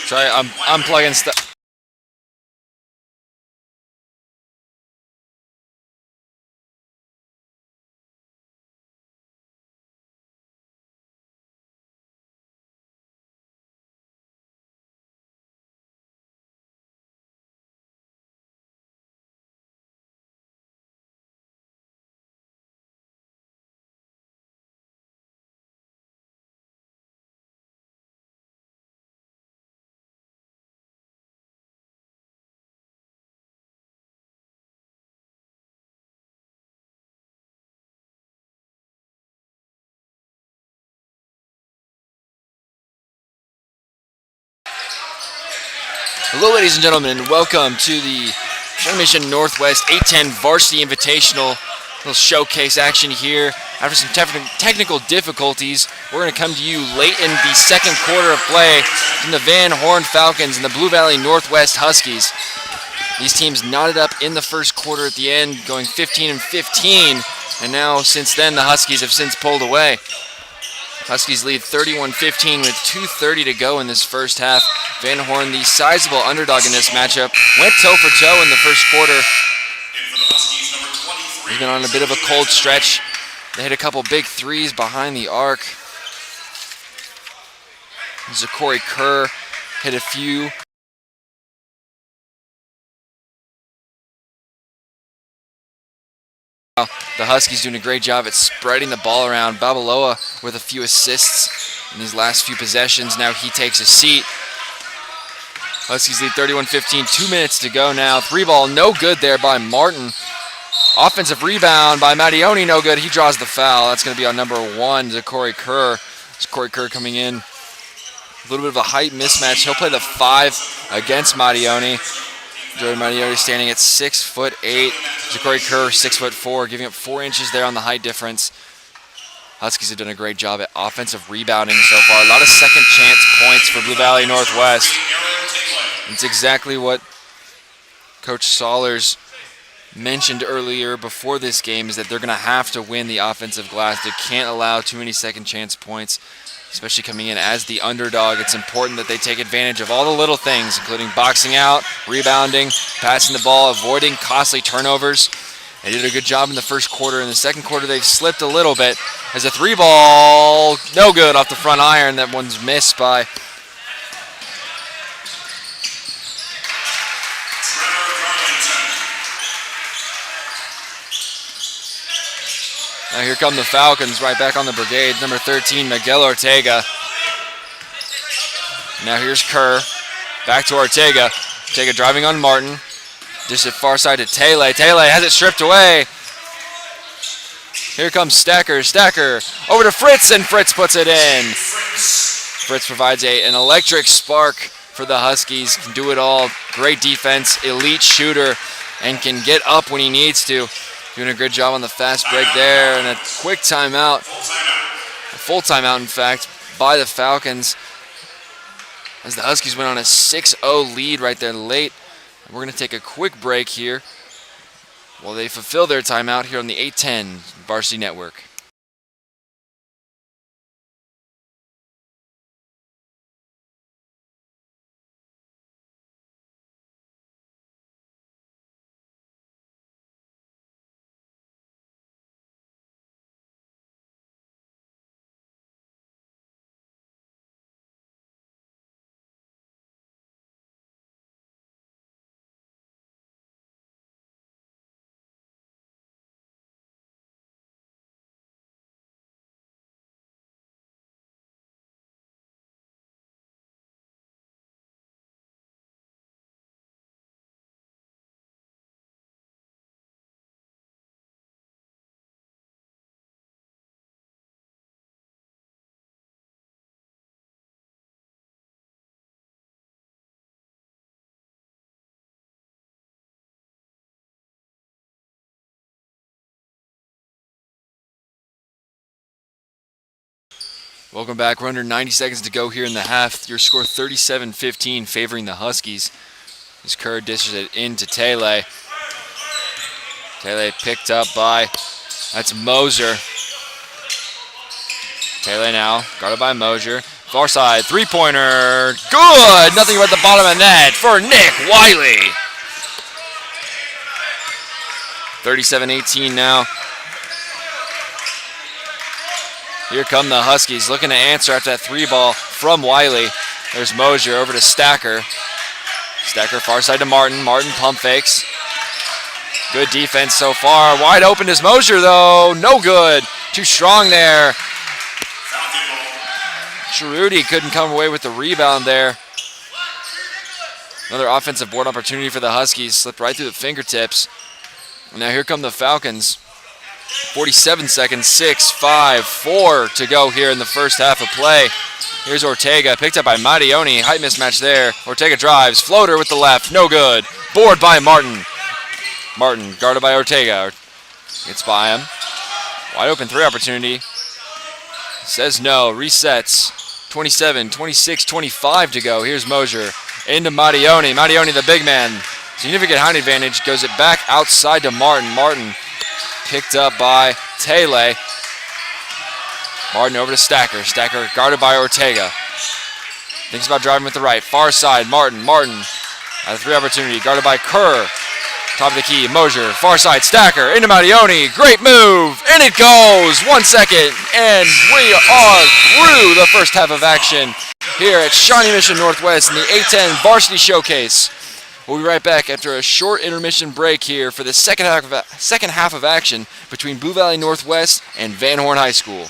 Sorry, I'm unplugging stuff. Hello, ladies and gentlemen, and welcome to the Mission Northwest 810 Varsity Invitational. Little showcase action here. After some technical difficulties, we're going to come to you late in the second quarter of play from the Van Horn Falcons and the Blue Valley Northwest Huskies. These teams knotted up in the first quarter at the end, going 15-15, and now since then the Huskies have since pulled away. Huskies lead 31-15 with 2:30 to go in this first half. Van Horn, the sizable underdog in this matchup, went toe-for-toe in the first quarter. They've been on a bit of a cold stretch. They hit a couple big threes behind the arc. Zachary Kerr hit a few. The Huskies doing a great job at spreading the ball around. Babaloa with a few assists in these last few possessions. Now he takes a seat. Huskies lead 31-15, 2 minutes to go now. Three ball, no good there by Martin. Offensive rebound by Mattioni, no good. He draws the foul. That's going to be on number 1, Zachary Kerr. Zachary Kerr coming in. A little bit of a height mismatch. He'll play the 5 against Mattioni. Joey Mattioni standing at 6'8". Zachary Kerr 6'4", giving up 4 inches there on the height difference. Huskies have done a great job at offensive rebounding so far. A lot of second chance points for Blue Valley Northwest. It's exactly what Coach Sollers mentioned earlier before this game, is that they're going to have to win the offensive glass. They can't allow too many second chance points, especially coming in as the underdog. It's important that they take advantage of all the little things, including boxing out, rebounding, passing the ball, avoiding costly turnovers. They did a good job in the first quarter. In the second quarter, they've slipped a little bit as a 3 ball, no good off the front iron. That one's missed by Now here come the Falcons right back on the brigade. Number 13, Miguel Ortega. Now here's Kerr. Back to Ortega. Ortega driving on Martin. Just at far side to Tele. Tele has it stripped away. Here comes Stacker. Stacker over to Fritz, and Fritz puts it in. Fritz provides an electric spark for the Huskies. Can do it all. Great defense, elite shooter, and can get up when he needs to. Doing a good job on the fast break there, and a quick timeout, a full timeout in fact, by the Falcons as the Huskies went on a 6-0 lead right there late. We're going to take a quick break here while they fulfill their timeout here on the 810 Varsity Network. Welcome back. We're under 90 seconds to go here in the half. Your score 37-15 favoring the Huskies. As Kerr dishes it into Tele. Tele picked up by, that's Moser. Tele now, guarded by Moser. Far side, three-pointer, good! Nothing but the bottom of net for Nick Wiley. 37-18 now. Here come the Huskies looking to answer after that three ball from Wiley. There's Mosier over to Stacker. Stacker far side to Martin. Martin pump fakes. Good defense so far. Wide open is Mosier though. No good. Too strong there. Cerruti couldn't come away with the rebound there. Another offensive board opportunity for the Huskies. Slipped right through the fingertips. And now here come the Falcons. 47 seconds, 6, 5, 4 to go here in the first half of play. Here's Ortega, picked up by Mattioni. Height mismatch there. Ortega drives, floater with the left, no good. Board by Martin. Martin guarded by Ortega. Gets by him. Wide open three opportunity. Says no, resets. 27, 26, 25 to go. Here's Mosier into Mattioni. Mattioni, the big man. Significant height advantage, goes it back outside to Martin. Martin picked up by Tele. Martin over to Stacker. Stacker guarded by Ortega. Thinks about driving with the right. Far side, Martin. Martin at a three opportunity, guarded by Kerr. Top of the key, Mosier. Far side, Stacker into Mattioni. Great move, and it goes. 1 second, and we are through the first half of action here at Shawnee Mission Northwest in the A10 Varsity Showcase. We'll be right back after a short intermission break here for the second half of action between Blue Valley Northwest and Van Horn High School.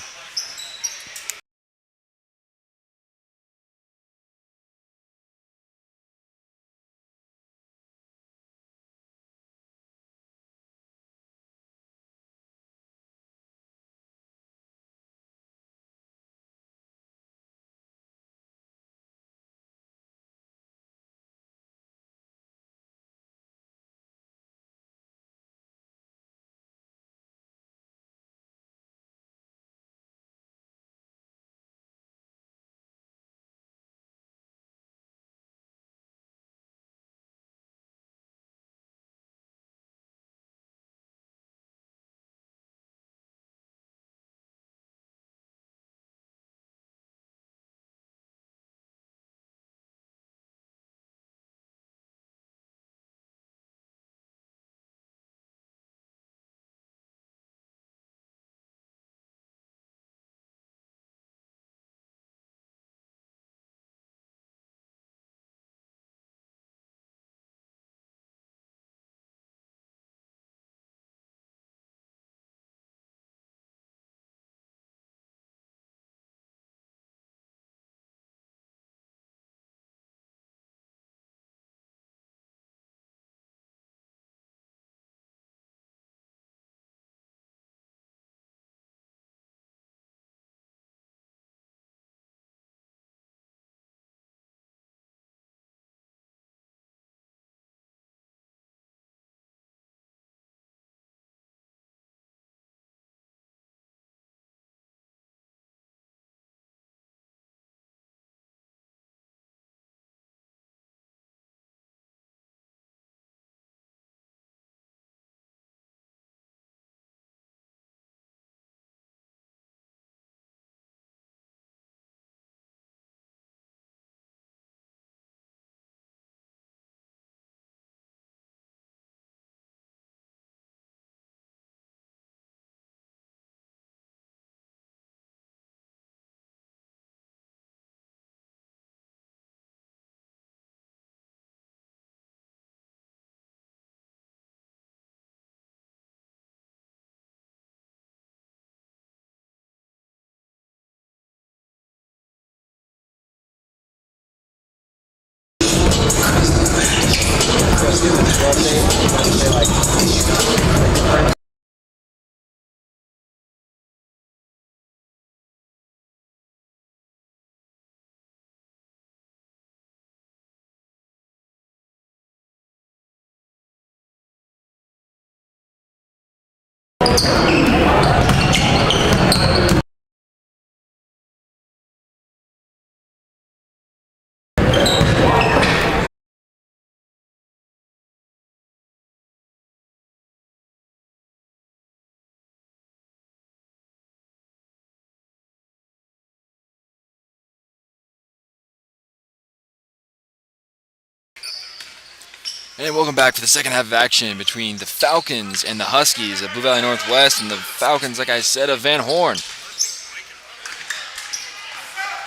And welcome back for the second half of action between the Falcons and the Huskies of Blue Valley Northwest and the Falcons, like I said, of Van Horn.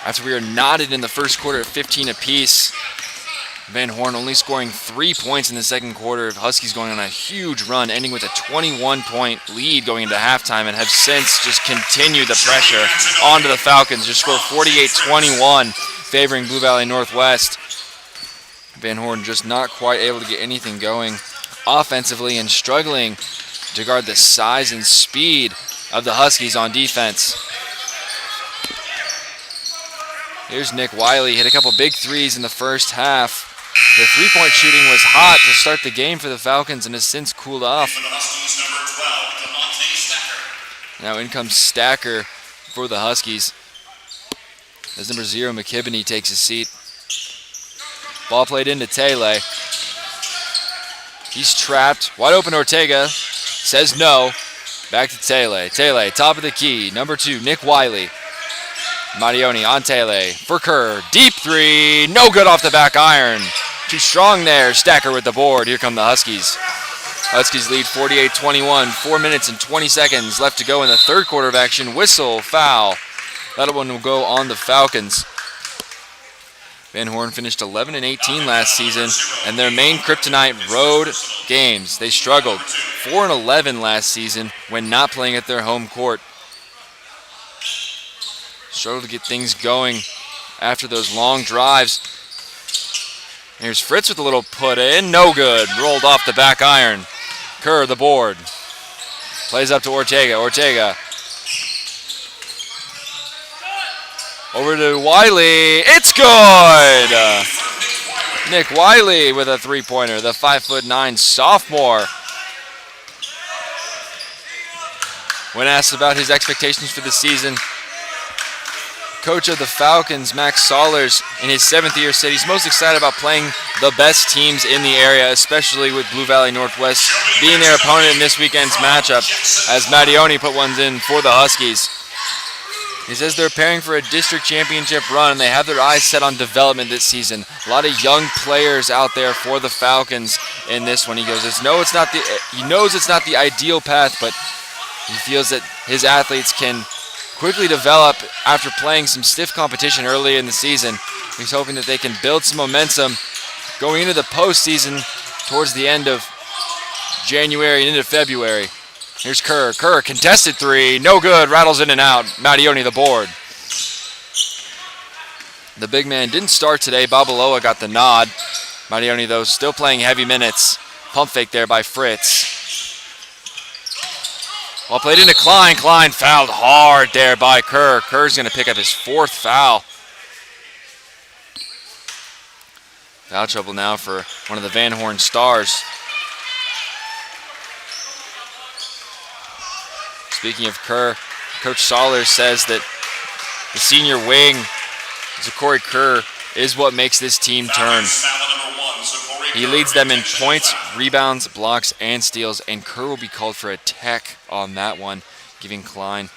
After we were knotted in the first quarter at 15 apiece, Van Horn only scoring 3 points in the second quarter. Huskies going on a huge run, ending with a 21-point lead going into halftime, and have since just continued the pressure onto the Falcons. Just scored 48-21, favoring Blue Valley Northwest. Van Horn just not quite able to get anything going offensively and struggling to guard the size and speed of the Huskies on defense. Here's Nick Wiley, hit a couple big threes in the first half. The three-point shooting was hot to start the game for the Falcons and has since cooled off. Now in comes Stacker for the Huskies as number 0, McKibney, takes his seat. Ball played into Tele. He's trapped. Wide open Ortega. Says no. Back to Tele. Tele, top of the key. Number 2, Nick Wiley. Marioni on Tele for Kerr. Deep three. No good off the back iron. Too strong there. Stacker with the board. Here come the Huskies. Huskies lead 48-21. 4 minutes and 20 seconds left to go in the third quarter of action. Whistle, foul. That one will go on the Falcons. Van Horn finished 11-18 last season, and their main kryptonite road games. They struggled 4-11 last season when not playing at their home court. Struggled to get things going after those long drives. Here's Fritz with a little put in, no good. Rolled off the back iron. Kerr the board. Plays up to Ortega. Ortega. Over to Wiley. It's good! Nick Wiley with a three-pointer, the 5'9" sophomore. When asked about his expectations for the season, coach of the Falcons, Max Sollers, in his 7th year said he's most excited about playing the best teams in the area, especially with Blue Valley Northwest being their opponent in this weekend's matchup, as Mattioni put ones in for the Huskies. He says they're preparing for a district championship run and they have their eyes set on development this season. A lot of young players out there for the Falcons in this one. He goes, he knows it's not the ideal path, but he feels that his athletes can quickly develop after playing some stiff competition early in the season. He's hoping that they can build some momentum going into the postseason towards the end of January and into February. Here's Kerr. Kerr, contested three. No good. Rattles in and out. Mattioni the board. The big man didn't start today. Babaloa got the nod. Mattioni, though, still playing heavy minutes. Pump fake there by Fritz. Well played into Klein. Klein fouled hard there by Kerr. Kerr's going to pick up his 4th foul. Foul trouble now for one of the Van Horn stars. Speaking of Kerr, Coach Sollers says that the senior wing, Zachary Kerr, is what makes this team turn. He leads them in points, rebounds, blocks, and steals, and Kerr will be called for a tech on that one, giving Klein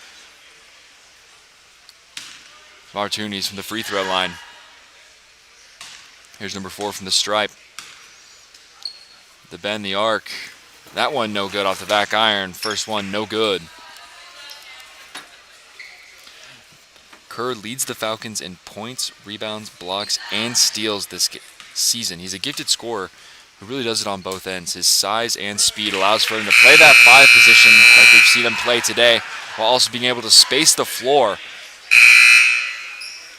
some opportunities from the free throw line. Here's number 4 from the stripe. The bend, the arc. That one no good off the back iron. First one no good. Kerr leads the Falcons in points, rebounds, blocks, and steals this season. He's a gifted scorer who really does it on both ends. His size and speed allows for him to play that 5 position like we've seen him play today, while also being able to space the floor.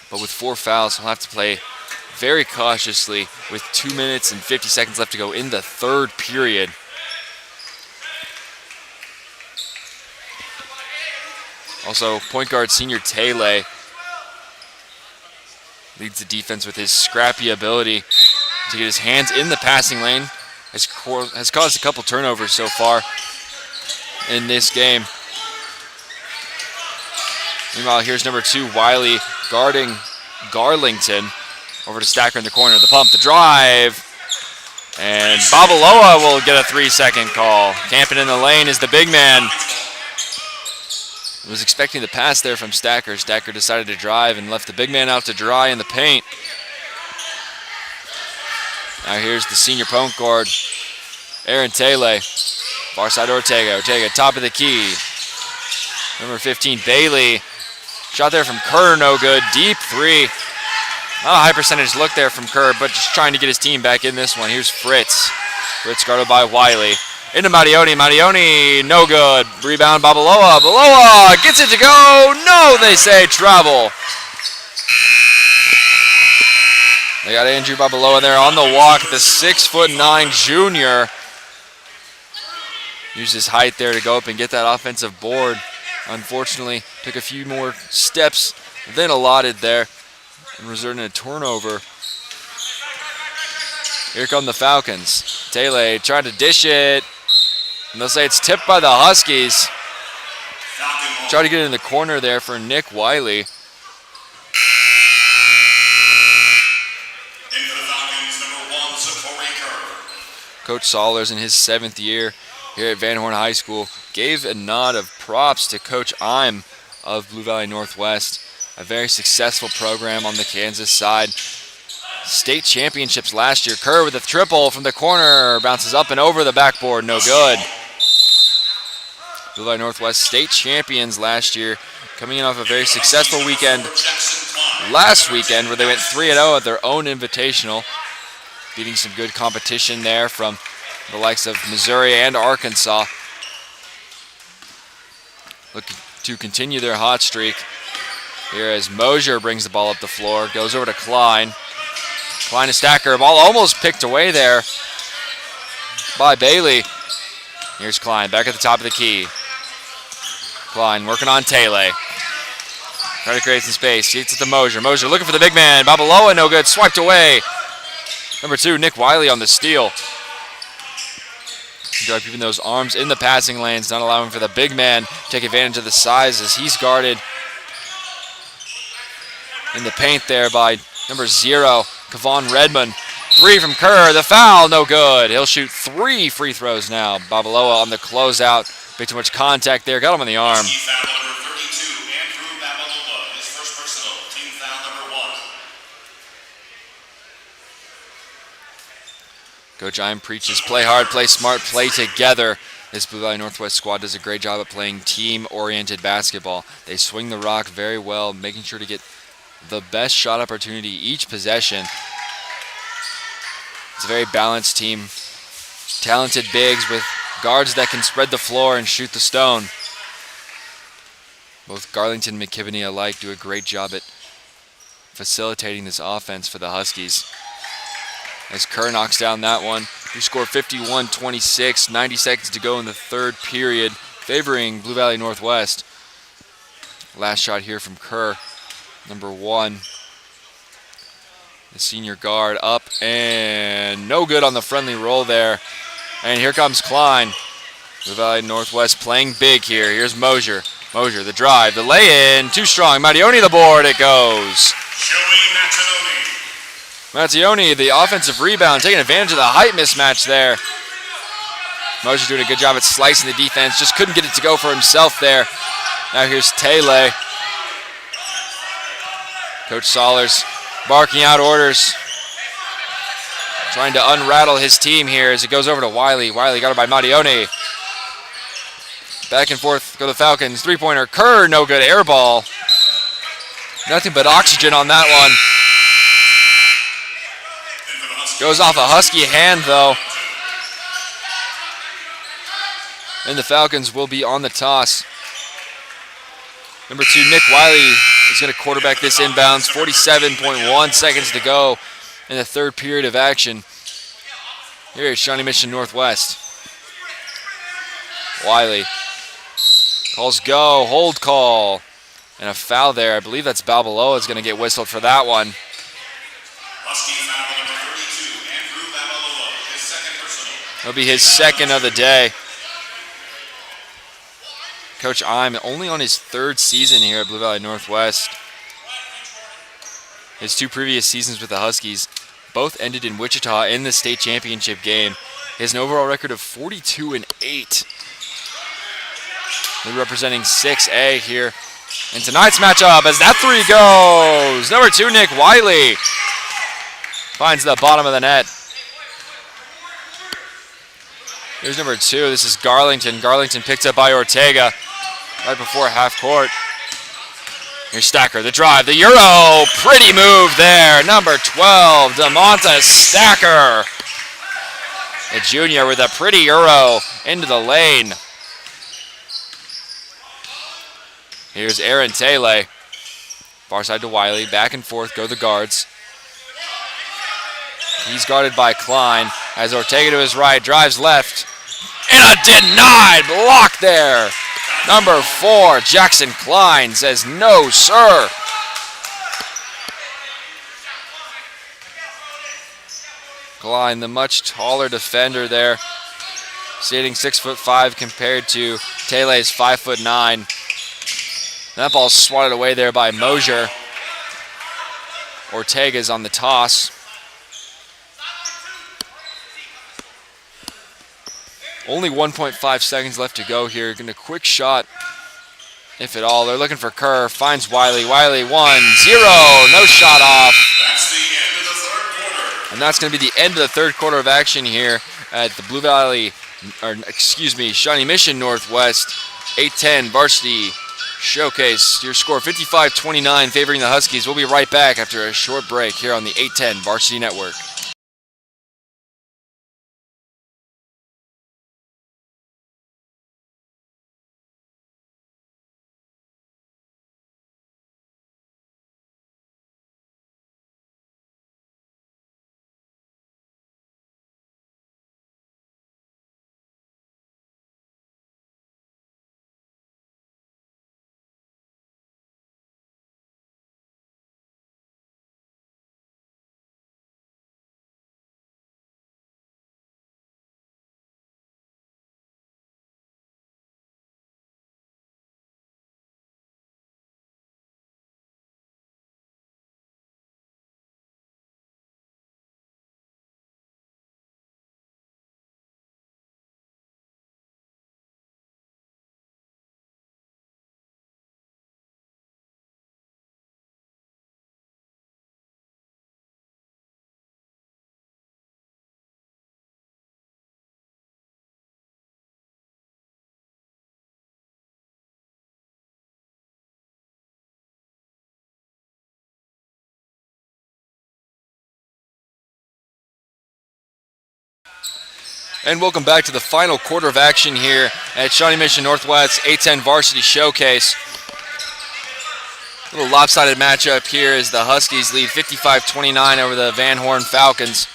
But with 4 fouls, he'll have to play very cautiously with 2 minutes and 50 seconds left to go in the third period. Also, point guard senior Tele leads the defense with his scrappy ability to get his hands in the passing lane. Has caused a couple turnovers so far in this game. Meanwhile, here's number 2, Wiley, guarding Garlington. Over to Stacker in the corner. The pump, the drive. And Babaloa will get a 3-second call. Camping in the lane is the big man. Was expecting the pass there from Stacker. Stacker decided to drive and left the big man out to dry in the paint. Now here's the senior point guard, Aaron Taylor. Far side Ortega. Ortega, top of the key. Number 15, Bailey. Shot there from Kerr, no good. Deep three. Not a high percentage look there from Kerr, but just trying to get his team back in this one. Here's Fritz. Fritz guarded by Wiley. Into Mattioni. Mattioni, no good. Rebound, Babaloa. Babaloa gets it to go. No, they say travel. They got Andrew Babaloa there on the walk. The 6'9" junior. Used his height there to go up and get that offensive board. Unfortunately, took a few more steps than allotted there and resulted in a turnover. Here come the Falcons. Taylor tried to dish it, and they'll say it's tipped by the Huskies. Tried to get it in the corner there for Nick Wiley. Coach Sollers, in his 7th year here at Van Horn High School, gave a nod of props to Coach Eim of Blue Valley Northwest. A very successful program on the Kansas side. State championships last year. Kerr with a triple from the corner. Bounces up and over the backboard. No good. Blue Valley Northwest state champions last year, coming in off a very successful weekend last weekend where they went 3-0 at their own invitational, beating some good competition there from the likes of Missouri and Arkansas. Looking to continue their hot streak here as Mosier brings the ball up the floor. Goes over to Klein. Klein to Stacker. Ball almost picked away there by Bailey. Here's Klein back at the top of the key. Klein working on Taylor. Trying to create some space. Gets it to Mosier. Mosier looking for the big man. Babaloa, no good. Swiped away. Number 2, Nick Wiley on the steal. Keeping those arms in the passing lanes, not allowing for the big man to take advantage of the size as he's guarded in the paint there by number 0, Kevon Redmond. 3 from Kerr, the foul, no good. He'll shoot 3 free throws now. Babaloa on the closeout, bit too much contact there, got him on the arm. Coach Eim preaches play hard, play smart, play together. This Blue Valley Northwest squad does a great job at playing team-oriented basketball. They swing the rock very well, making sure to get the best shot opportunity each possession. It's a very balanced team. Talented bigs with guards that can spread the floor and shoot the stone. Both Garlington and McKibney alike do a great job at facilitating this offense for the Huskies. As Kerr knocks down that one, we score 51-26, 90 seconds to go in the third period, favoring Blue Valley Northwest. Last shot here from Kerr, number 1. The senior guard up and no good on the friendly roll there. And here comes Klein. Blue Valley Northwest playing big here. Here's Mosier. Mosier, the drive, the lay-in, too strong. Mattioni the board, it goes. Mattioni, the offensive rebound, taking advantage of the height mismatch there. Mosier doing a good job at slicing the defense, just couldn't get it to go for himself there. Now here's Taylor. Coach Sollers barking out orders, trying to unrattle his team here as it goes over to Wiley. Wiley got it by Mattioni. Back and forth go the Falcons. Three-pointer, Kerr, no good, air ball. Nothing but oxygen on that one. Goes off a Husky hand, though. And the Falcons will be on the toss. Number 2, Nick Wiley is going to quarterback this inbounds. 47.1 seconds to go in the third period of action. Here is Shawnee Mission Northwest. Wiley calls go, hold call. And a foul there. I believe that's Babaloa is going to get whistled for that one. It'll be his second of the day. Coach Eim only on his 3rd season here at Blue Valley Northwest. His 2 previous seasons with the Huskies both ended in Wichita in the state championship game. He has an overall record of 42-8. They're representing 6A here in tonight's matchup as that 3 goes. Number 2, Nick Wiley finds the bottom of the net. Here's number 2. This is Garlington. Garlington picked up by Ortega right before half court. Here's Stacker, the drive, the Euro. Pretty move there. Number 12, DeMonta Stacker. The junior with a pretty Euro into the lane. Here's Aaron Taylor. Far side to Wiley. Back and forth go the guards. He's guarded by Klein. Has Ortega to his right. Drives left. And a denied block there. Number 4, Jackson Klein says, no, sir. Klein, the much taller defender there, sitting 6'5" compared to Tele's 5'9". That ball's swatted away there by Mosier. Ortega's on the toss. Only 1.5 seconds left to go here. Getting a quick shot, if at all. They're looking for Kerr. Finds Wiley. Wiley 1-0. No shot off. That's the end of the third quarter. And that's going to be the end of the third quarter of action here at the Shawnee Mission Northwest 8-10 Varsity Showcase. Your score 55-29 favoring the Huskies. We'll be right back after a short break here on the 8-10 Varsity Network. And welcome back to the final quarter of action here at Shawnee Mission Northwest 8-10 Varsity Showcase. A little lopsided matchup here as the Huskies lead 55-29 over the Van Horn Falcons.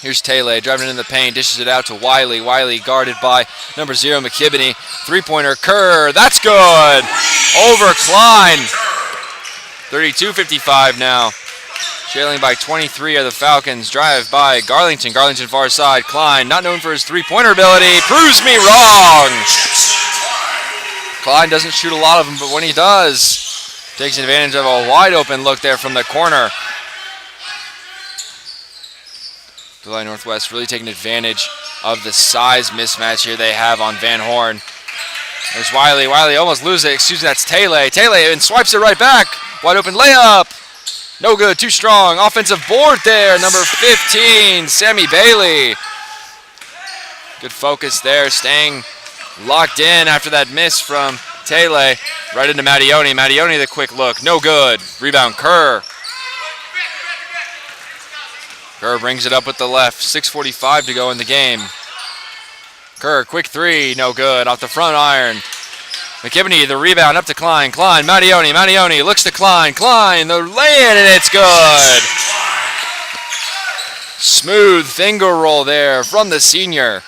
Here's Taylor driving into the paint, dishes it out to Wiley. Wiley guarded by number 0, McKibney. Three-pointer, Kerr, that's good! Over Klein. 32-55 now. Trailing by 23 are the Falcons. Drive by Garlington. Garlington far side. Klein, not known for his three-pointer ability, proves me wrong. Klein doesn't shoot a lot of them, but when he does, takes advantage of a wide-open look there from the corner. July Northwest really taking advantage of the size mismatch here they have on Van Horn. There's Wiley. Wiley almost loses it. Excuse me, that's Taylor. Taylor and swipes it right back. Wide-open layup. No good, too strong. Offensive board there, number 15, Sammy Bailey. Good focus there, staying locked in after that miss from Taylor. Right into Mattioni. Mattioni, the quick look, no good. Rebound, Kerr. Kerr brings it up with the left. 6:45 to go in the game. Kerr, quick three, no good. Off the front iron. McKibney, the rebound up to Klein. Klein, Mattioni. Mattioni looks to Klein. Klein, the lay-in, and it's good. Smooth finger roll there from the senior.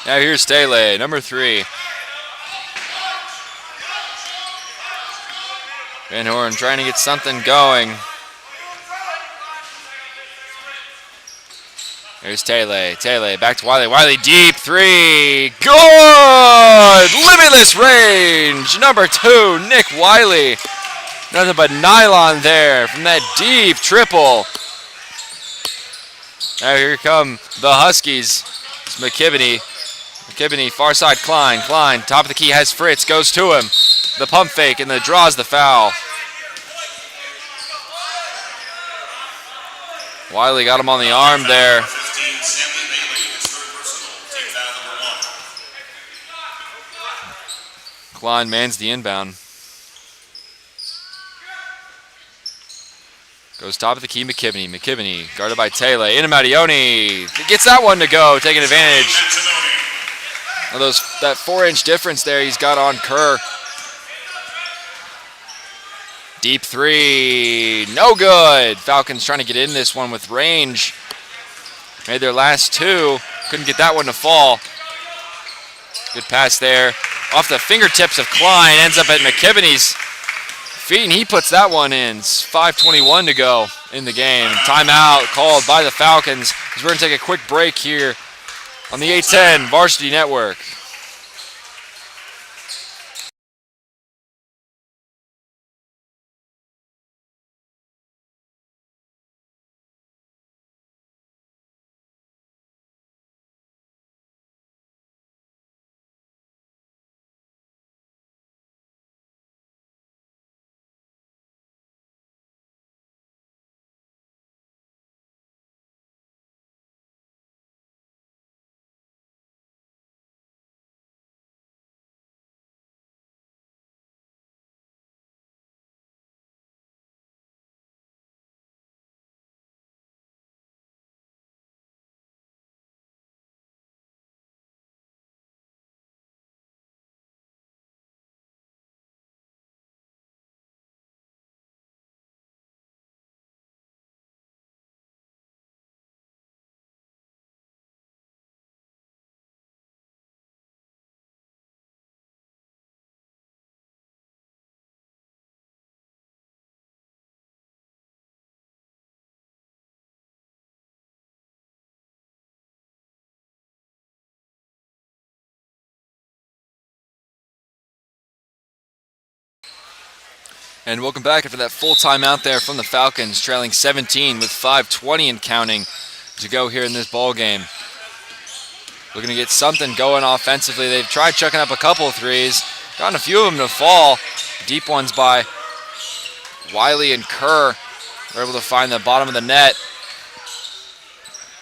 Now here's Taylor, number 3. Van Horn trying to get something going. Here's Taylor. Taylor back to Wiley. Wiley deep 3. Good! Limitless range. Number 2, Nick Wiley. Nothing but nylon there from that deep triple. Now here come the Huskies. It's McKibney. McKibney, far side, Klein. Klein, top of the key, has Fritz. Goes to him. The pump fake and the draws the foul. Wiley got him on the arm there. Klein mans the inbound. Goes top of the key, McKibney. McKibney guarded by Taylor. Into Mattioni. Gets that one to go, taking advantage of that 4-inch difference there he's got on Kerr. Deep three, no good. Falcons trying to get in this one with range. Made their last two. Couldn't get that one to fall. Good pass there. Off the fingertips of Klein. Ends up at McKibney's feet, and he puts that one in. It's 5:21 to go in the game. Timeout called by the Falcons. We're going to take a quick break here on the 810 Varsity Network. And welcome back after that full timeout there from the Falcons, trailing 17 with 5:20 and counting to go here in this ball game. Looking to get something going offensively. They've tried chucking up a couple of threes, gotten a few of them to fall. Deep ones by Wiley and Kerr. They're able to find the bottom of the net.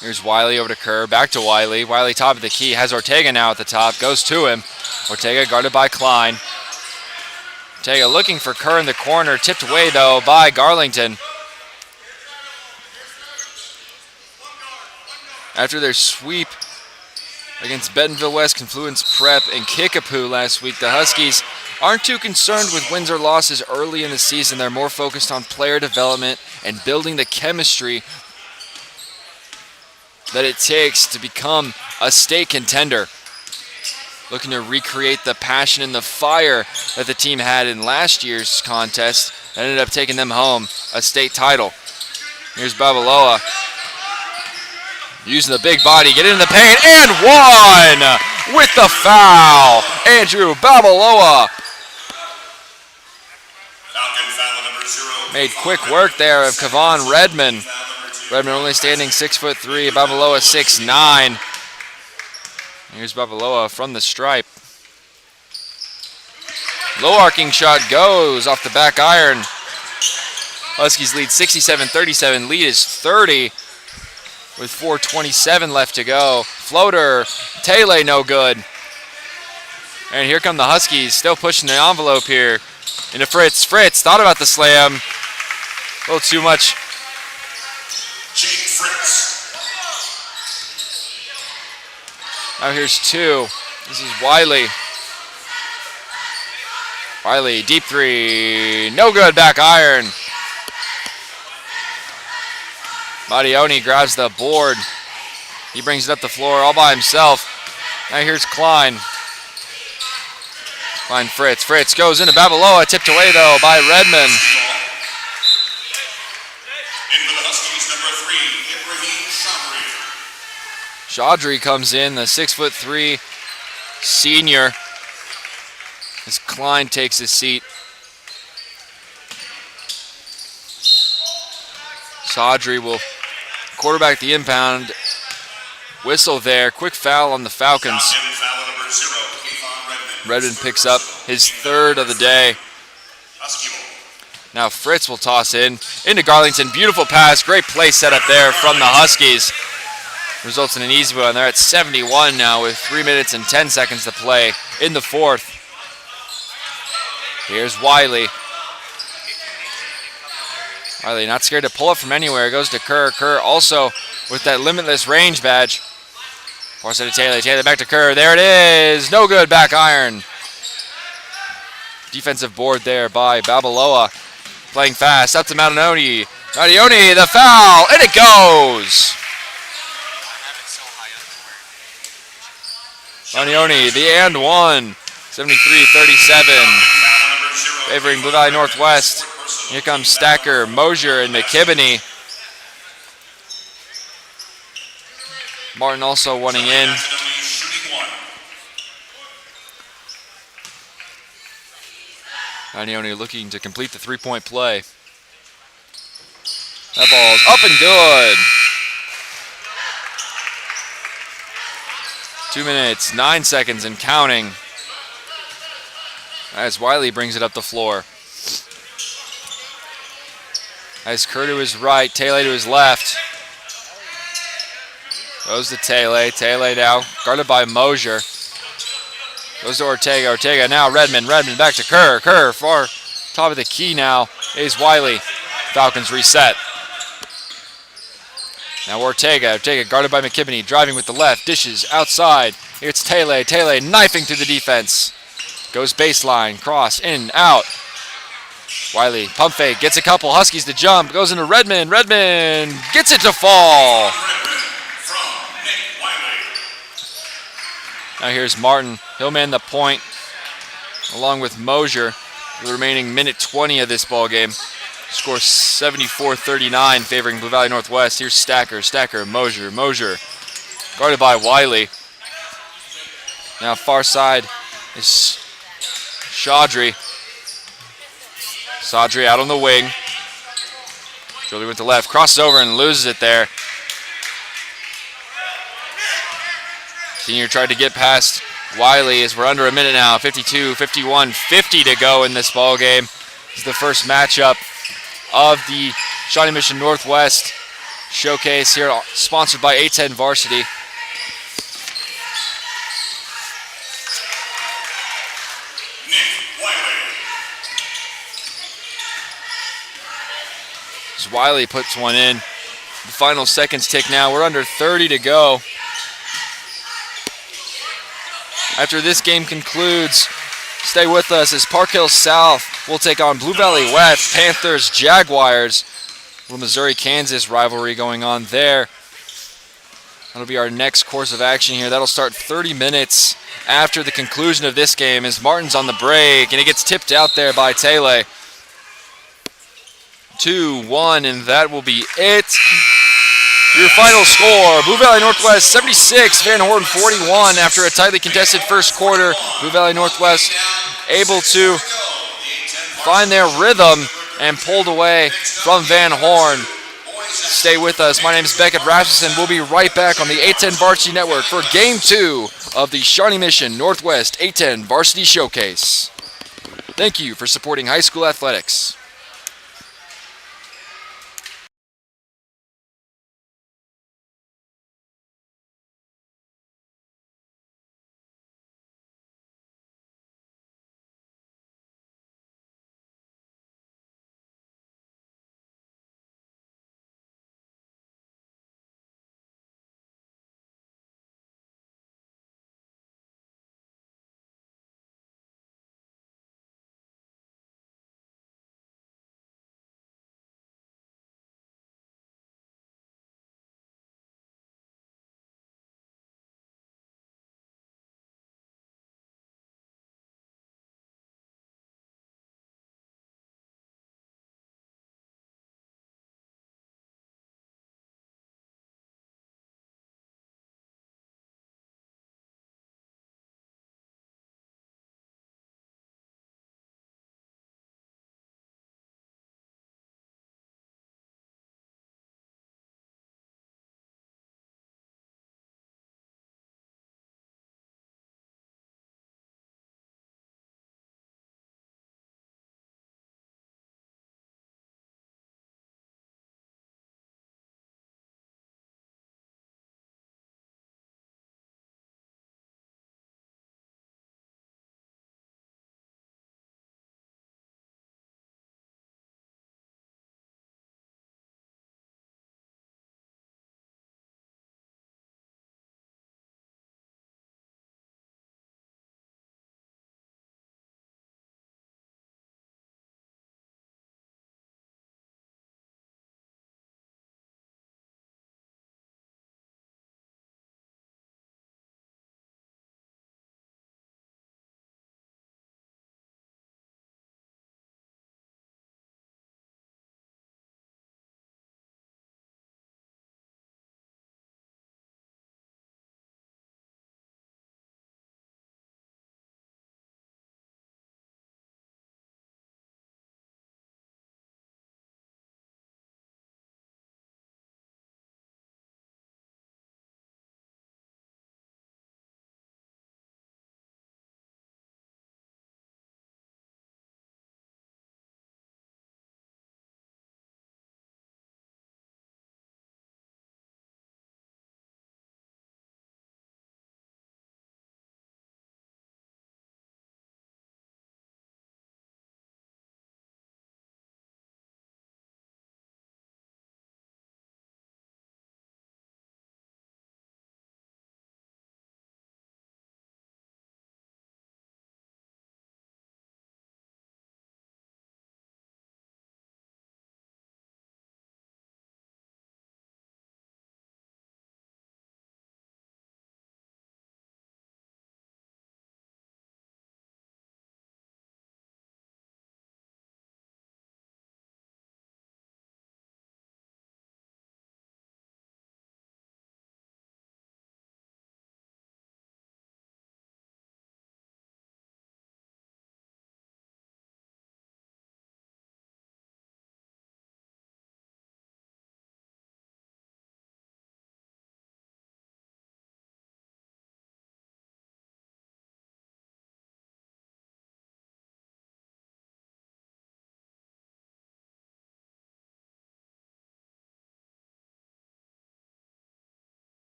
Here's Wiley over to Kerr, back to Wiley. Wiley top of the key, has Ortega now at the top, goes to him. Ortega guarded by Klein. Ortega looking for Kerr in the corner, tipped away though by Garlington. After their sweep against Bentonville West, Confluence Prep, and Kickapoo last week, the Huskies aren't too concerned with wins or losses early in the season. They're more focused on player development and building the chemistry that it takes to become a state contender. Looking to recreate the passion and the fire that the team had in last year's contest that ended up taking them home a state title. Here's Babaloa using the big body, get in the paint, and one with the foul. Andrew Babaloa made quick work there of Kevon Redmond. Redmond only standing 6'3", Babaloa 6'9". Here's Babaloa from the stripe. Low arcing shot goes off the back iron. Huskies lead 67-37. Lead is 30 with 4:27 left to go. Floater, Taylor no good. And here come the Huskies, still pushing the envelope here. Into Fritz. Fritz thought about the slam. A little too much. Jake Fritz. Now here's two. This is Wiley. Wiley, deep three. No good, back iron. Mattioni grabs the board. He brings it up the floor all by himself. Now here's Klein. Klein Fritz. Fritz goes into Babaloa. Tipped away though by Redmond. Into the Huskies, number 3, Ibrahim Chaudhry Chaudhry. comes in, the 6'3" senior, as Klein takes his seat. Chaudhry will quarterback the impound. Whistle there, quick foul on the Falcons. Foul number 0, Kevon Redmond. Redmond picks up his third of the day. Husky ball. Now Fritz will toss in, into Garlington. Beautiful pass, great play set up there from the Huskies. Results in an easy one. They're at 71 now with 3 minutes and 10 seconds to play in the fourth. Here's Wiley. Wiley not scared to pull it from anywhere. Goes to Kerr. Kerr also with that limitless range badge. Force it to Taylor. Taylor back to Kerr. There it is. No good. Back iron. Defensive board there by Babaloa. Playing fast. Up to Mattioni. Mattioni, the foul. And it goes. Mattioni, the and one. 73-37. Favoring Blue Valley Northwest. Here comes Stacker, Mosier, and McKibbeney. Martin also wanting in. Mattioni looking to complete the three-point play. That ball's up and good. 2 minutes, 9 seconds and counting. As Wiley brings it up the floor. As Kerr to his right, Taylor to his left. Goes to Taylor. Taylor now guarded by Mosier. Goes to Ortega. Ortega now Redmond. Redmond back to Kerr. Kerr far top of the key now is Wiley. Falcons reset. Now Ortega. Ortega guarded by McKibbeney. Driving with the left. Dishes outside. It's Taylor. Taylor knifing through the defense. Goes baseline. Cross. In. Out. Wiley. Pump fake. Gets a couple. Huskies to jump. Goes into Redmond. Redmond gets it to fall. Now here's Martin. He'll man the point along with Mosier. The remaining minute 20 of this ball game. Score 74-39 favoring Blue Valley Northwest. Here's Stacker. Stacker. Mosier. Mosier. Guarded by Wiley. Now far side is Chaudry. Chaudry out on the wing. Chaudry went to left. Crosses over and loses it there. Senior tried to get past Wiley as we're under a minute now. 52, 51, 50 to go in this ball game. This is the first matchup of the Shawnee Mission Northwest Showcase here, sponsored by A10 Varsity. As Wiley puts one in. The final seconds tick now. We're under 30 to go. After this game concludes, stay with us as Park Hill South will take on Blue Valley West, Panthers, Jaguars. Little Missouri-Kansas rivalry going on there. That'll be our next course of action here. That'll start 30 minutes after the conclusion of this game as Martin's on the break, and it gets tipped out there by Taylor. 2-1, and that will be it. Your final score, Blue Valley Northwest 76, Van Horn 41 after a tightly contested first quarter. Blue Valley Northwest able to find their rhythm and pulled away from Van Horn. Stay with us. My name is Beckett Rasmussen. We'll be right back on the A10 Varsity Network for Game 2 of the Shawnee Mission Northwest A10 Varsity Showcase. Thank you for supporting high school athletics.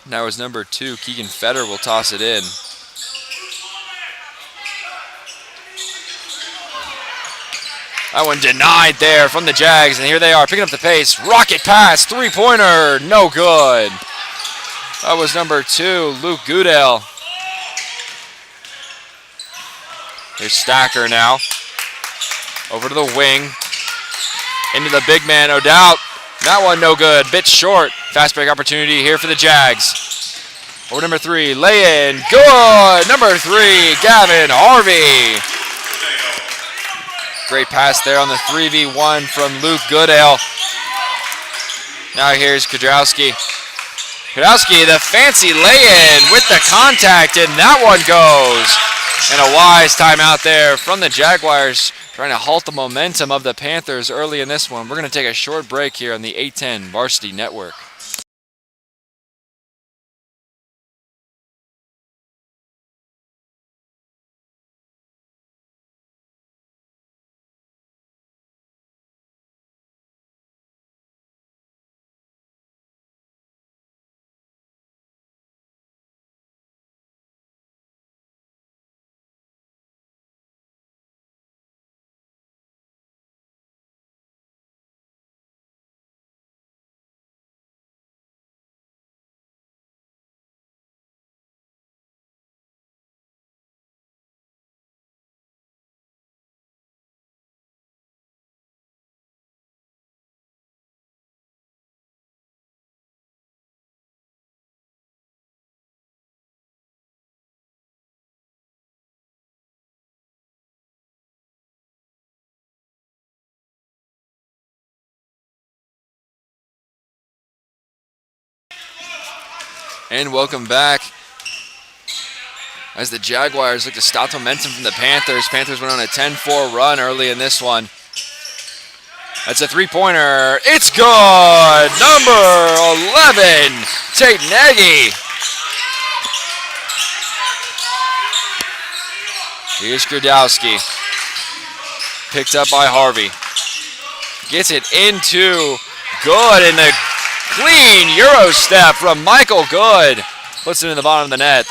Now is number 2, Keegan Feder will toss it in. That one denied there from the Jags, and here they are picking up the pace. Rocket pass, three-pointer, no good. That was number 2, Luke Goodell. Here's Stacker now. Over to the wing. Into the big man, no doubt. That one no good, bit short. Fast break opportunity here for the Jags. Over number 3, lay in, good. Number 3, Gavin Harvey. Great pass there on the 3v1 from Luke Goodale. Now here's Kudrowski. Kudrowski, the fancy lay-in with the contact, and that one goes. And a wise timeout there from the Jaguars, trying to halt the momentum of the Panthers early in this one. We're going to take a short break here on the 810 Varsity Network. And welcome back. As the Jaguars look to stop momentum from the Panthers. Panthers went on a 10-4 run early in this one. That's a three-pointer. It's good! Number 11, Tate Nagy. Here's Kudrowski. Picked up by Harvey. Gets it into Good, and the clean Euro step from Michael Good. Puts it in the bottom of the net.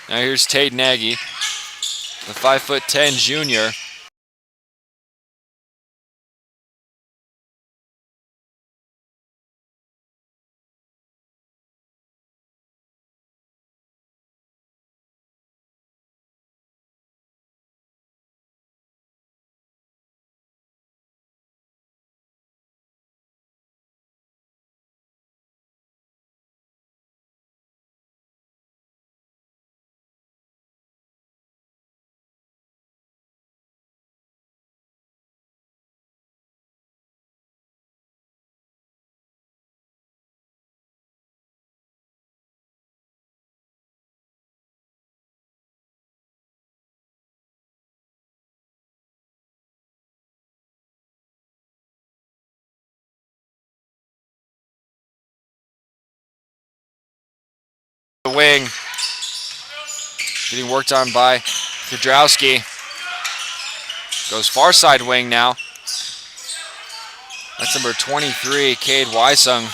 Now here's Tate Nagy, the 5'10" junior. The wing, getting worked on by Kudrowski. Goes far side wing now. That's number 23, Cade Wysung.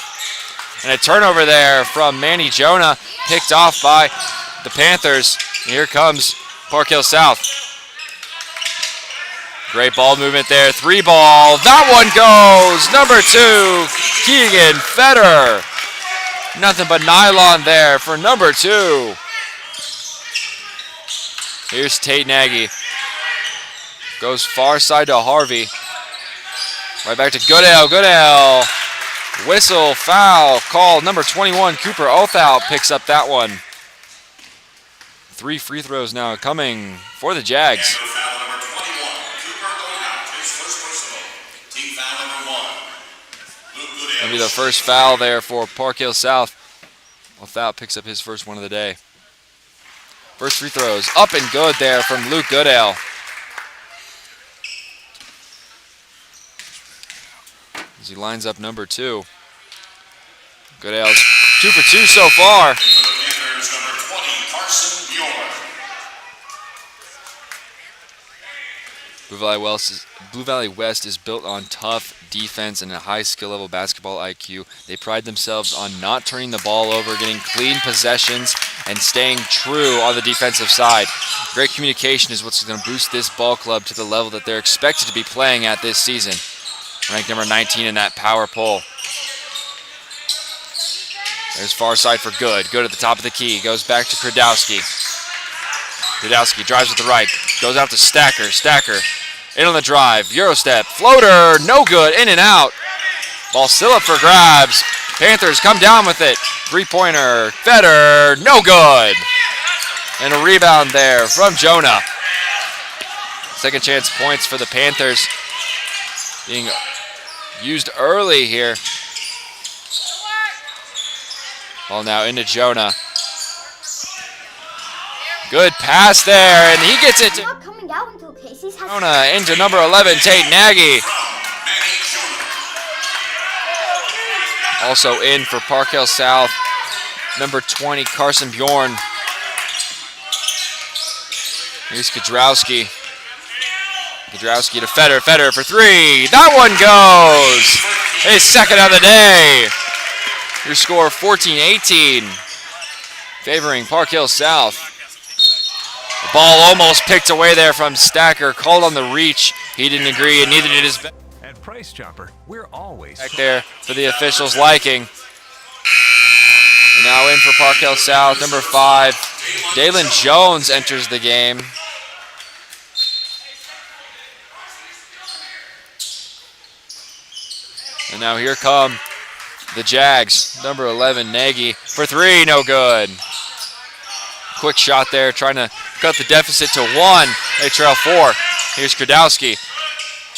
And a turnover there from Manny Jonah, picked off by the Panthers. And here comes Park Hill South. Great ball movement there, 3-ball. That one goes, number 2, Keegan Feder. Nothing but nylon there for number 2. Here's Tate Nagy. Goes far side to Harvey. Right back to Goodell. Goodell. Whistle, foul, called. Number 21, Cooper Othal picks up that one. 3 free throws now coming for the Jags. That'll be the first foul there for Park Hill South. Othal picks up his first one of the day. First free throws up and good there from Luke Goodale. As he lines up number 2. Goodale's 2 for 2 so far. Blue Valley West is built on tough defense and a high skill level basketball IQ. They pride themselves on not turning the ball over, getting clean possessions, and staying true on the defensive side. Great communication is what's going to boost this ball club to the level that they're expected to be playing at this season. Ranked number 19 in that power poll. There's far side for Good. Good at the top of the key. Goes back to Kradowski. Kradowski drives with the right. Goes out to Stacker. Stacker in on the drive. Euro step. Floater. No good. In and out. Ball still up for grabs. Panthers come down with it. Three-pointer. Feder. No good. And a rebound there from Jonah. Second chance points for the Panthers being used early here. Ball now into Jonah. Good pass there, and he gets it to Jonah into number 11, Tate Nagy. Also in for Park Hill South, number 20, Carson Bjorn. Here's Kudrowski. Kudrowski to Feder. Feder for three. That one goes. His second of the day. Your score 14-18, favoring Park Hill South. The ball almost picked away there from Stacker. Called on the reach. He didn't agree, and neither did his back. At Price Chopper, we're always back there for the officials' liking. And now in for Park Hill South, number 5, Dalen Jones enters the game. And now here come the Jags, number 11, Nagy, for three, no good. Quick shot there, trying to cut the deficit to 1. They trail 4. Here's Kradowski.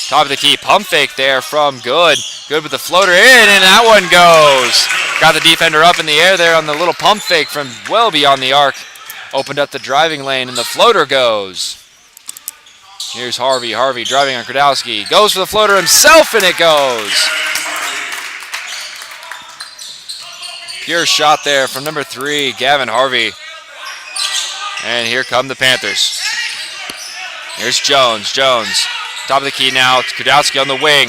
Top of the key, pump fake there from Good. Good with the floater in, and that one goes. Got the defender up in the air there on the little pump fake from well beyond the arc. Opened up the driving lane, and the floater goes. Here's Harvey. Harvey driving on Kradowski. Goes for the floater himself, and it goes. Pure shot there from number 3, Gavin Harvey. And here come the Panthers. Here's Jones. Jones, top of the key now. It's Kudowski on the wing.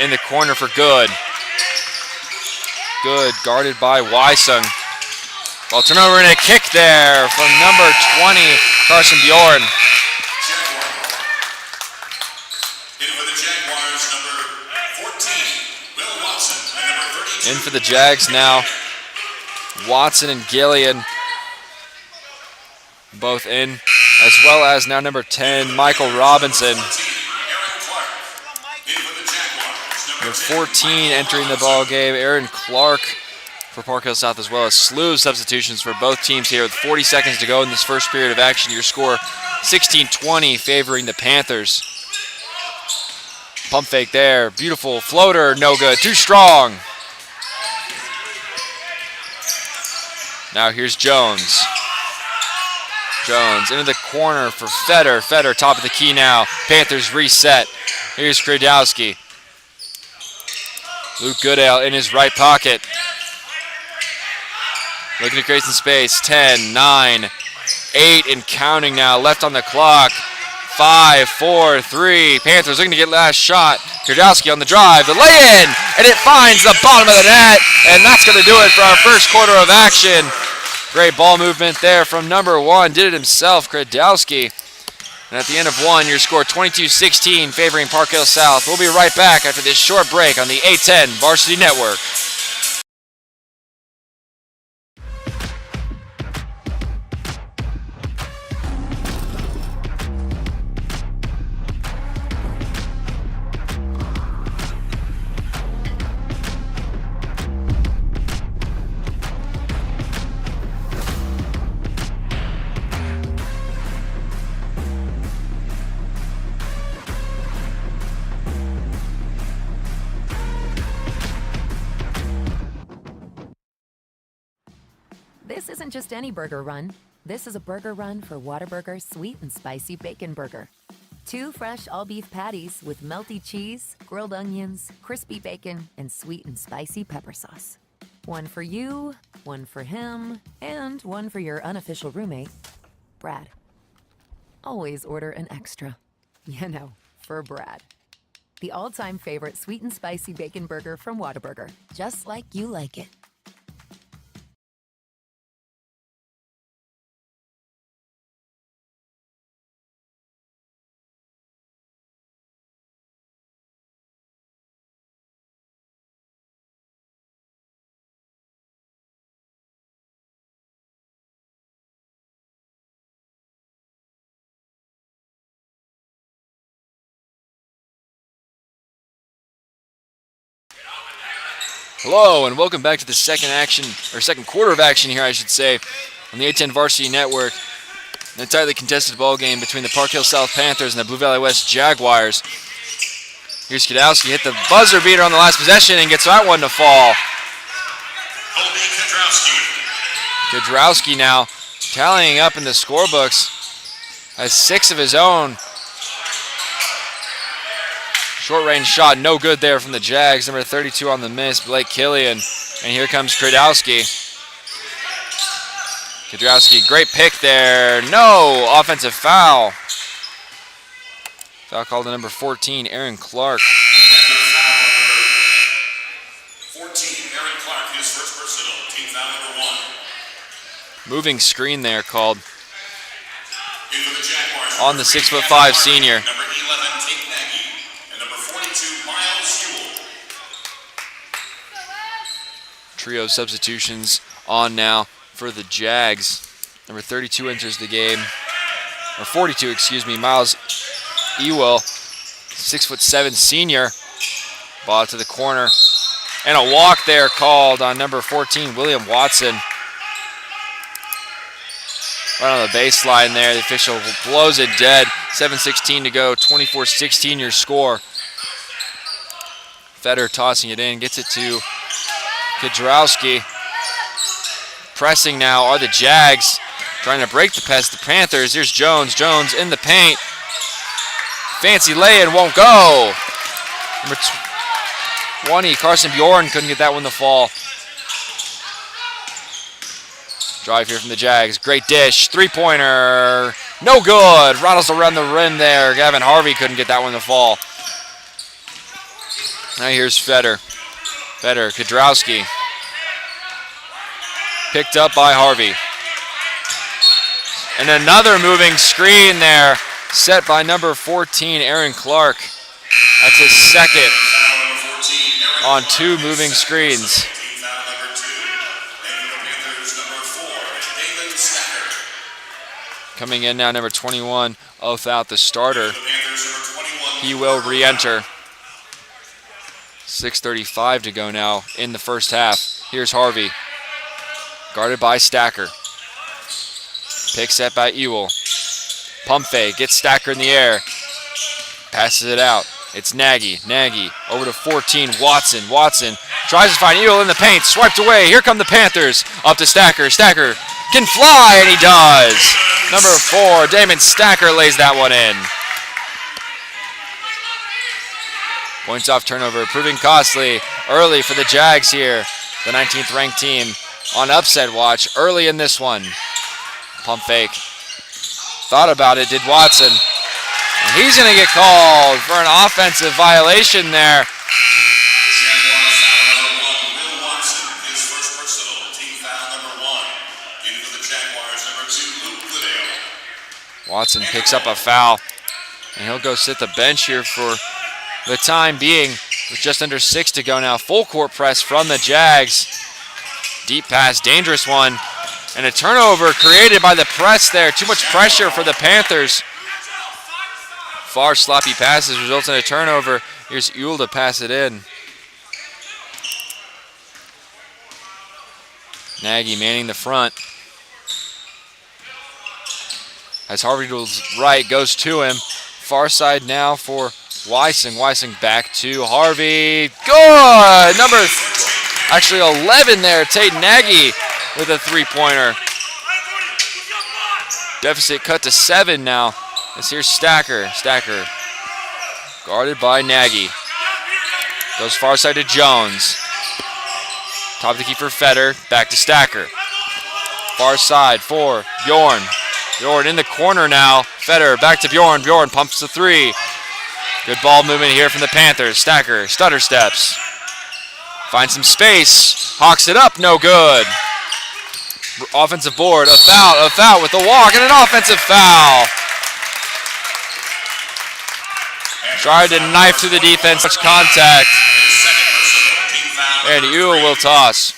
In the corner for Good. Good, guarded by Wysung. Ball turnover and a kick there from number 20, Carson Bjorn. In for the Jags now. Watson and Gillian both in, as well as now number 10, Michael Robinson. Number 14 entering the ball game, Aaron Clark for Park Hill South, as well as slew of substitutions for both teams here with 40 seconds to go in this first period of action. Your score 16-20 favoring the Panthers. Pump fake there, beautiful floater, no good, too strong. Now here's Jones. Jones into the corner for Feder. Feder top of the key now. Panthers reset. Here's Kradowski. Luke Goodale in his right pocket. Looking to create some space. 10, 9, 8 and counting now. Left on the clock. 5, 4, 3. Panthers looking to get last shot. Kradowski on the drive. The lay-in. And it finds the bottom of the net. And that's going to do it for our first quarter of action. Great ball movement there from number 1. Did it himself, Kradowski. And at the end of 1, your score 22-16 favoring Park Hill South. We'll be right back after this short break on the A10 Varsity Network. This isn't just any burger run. This is a burger run for Whataburger's Sweet and Spicy Bacon Burger. 2 fresh all-beef patties with melty cheese, grilled onions, crispy bacon, and sweet and spicy pepper sauce. 1 for you, 1 for him, and 1 for your unofficial roommate, Brad. Always order an extra. You know, for Brad. The all-time favorite sweet and spicy bacon burger from Whataburger. Just like you like it. Hello and welcome back to the second quarter of action here, I should say, on the A10 Varsity Network. An entirely contested ball game between the Park Hill South Panthers and the Blue Valley West Jaguars. Here's Kadowski, hit the buzzer beater on the last possession and gets that one to fall. Kadrowski now tallying up in the scorebooks, has 6 of his own. Short range shot, no good there from the Jags. Number 32 on the miss, Blake Killian. And here comes Kadrowski. Kadrowski, great pick there. No, offensive foul. Foul called to number 14, Aaron Clark. 14, Aaron Clark, his first personal, team foul number 1. Moving screen there called In for the Jaguars, on the 6'5" senior. Number 11, Tate Nagy, and number 42, Miles Ewell. Trio substitutions on now for the Jags. Number 32 enters the game, or 42, excuse me, Miles Ewell, 6'7" senior. Ball to the corner. And a walk there called on number 14, William Watson. Right on the baseline there. The official blows it dead. 7:16 to go, 24-16 your score. Feder tossing it in, gets it to Kadrowski. Pressing now are the Jags, trying to break the pass. The Panthers. Here's Jones. Jones in the paint. Fancy lay-in won't go. Number 20, Carson Bjorn couldn't get that one to fall. Drive here from the Jags. Great dish. Three-pointer. No good. Rattles around the rim there. Gavin Harvey couldn't get that one to fall. Now here's Feder. Feder, Kadrowski. Picked up by Harvey. And another moving screen there, set by number 14, Aaron Clark. That's his second on 2 moving screens. Coming in now, number 21, without the starter. He will re-enter. 6:35 to go now in the first half. Here's Harvey. Guarded by Stacker. Pick set by Ewell. Pump fake, gets Stacker in the air. Passes it out. It's Nagy. Nagy over to 14, Watson. Watson tries to find Ewell in the paint. Swiped away. Here come the Panthers. Up to Stacker. Stacker can fly, and he does. Number 4, Damon Stacker lays that one in. Points off turnover, proving costly early for the Jags here. The 19th ranked team on upset watch early in this one. Pump fake. Thought about it, did Watson. And he's going to get called for an offensive violation there. Watson picks up a foul, and he'll go sit the bench here for the time being, with just under 6 to go now. Full court press from the Jags. Deep pass, dangerous one. And a turnover created by the press there. Too much pressure for the Panthers. Far sloppy passes results in a turnover. Here's Ewell to pass it in. Nagy manning the front. As Harvey to his right, goes to him. Far side now for Weissing. Weissing back to Harvey. Good! Number 11 there. Tate Nagy with a three-pointer. Deficit cut to 7 now. As here's Stacker. Stacker guarded by Nagy. Goes far side to Jones. Top of the key for Feder. Back to Stacker. Far side for Bjorn. Bjorn in the corner now Feder back to Bjorn. Bjorn pumps the three. Good ball movement here from the Panthers. Stacker, stutter steps. Finds some space. Hawks it up, no good. Offensive board, a foul with the walk, and an offensive foul. Tried to knife through the defense, much contact. And Ewell will toss.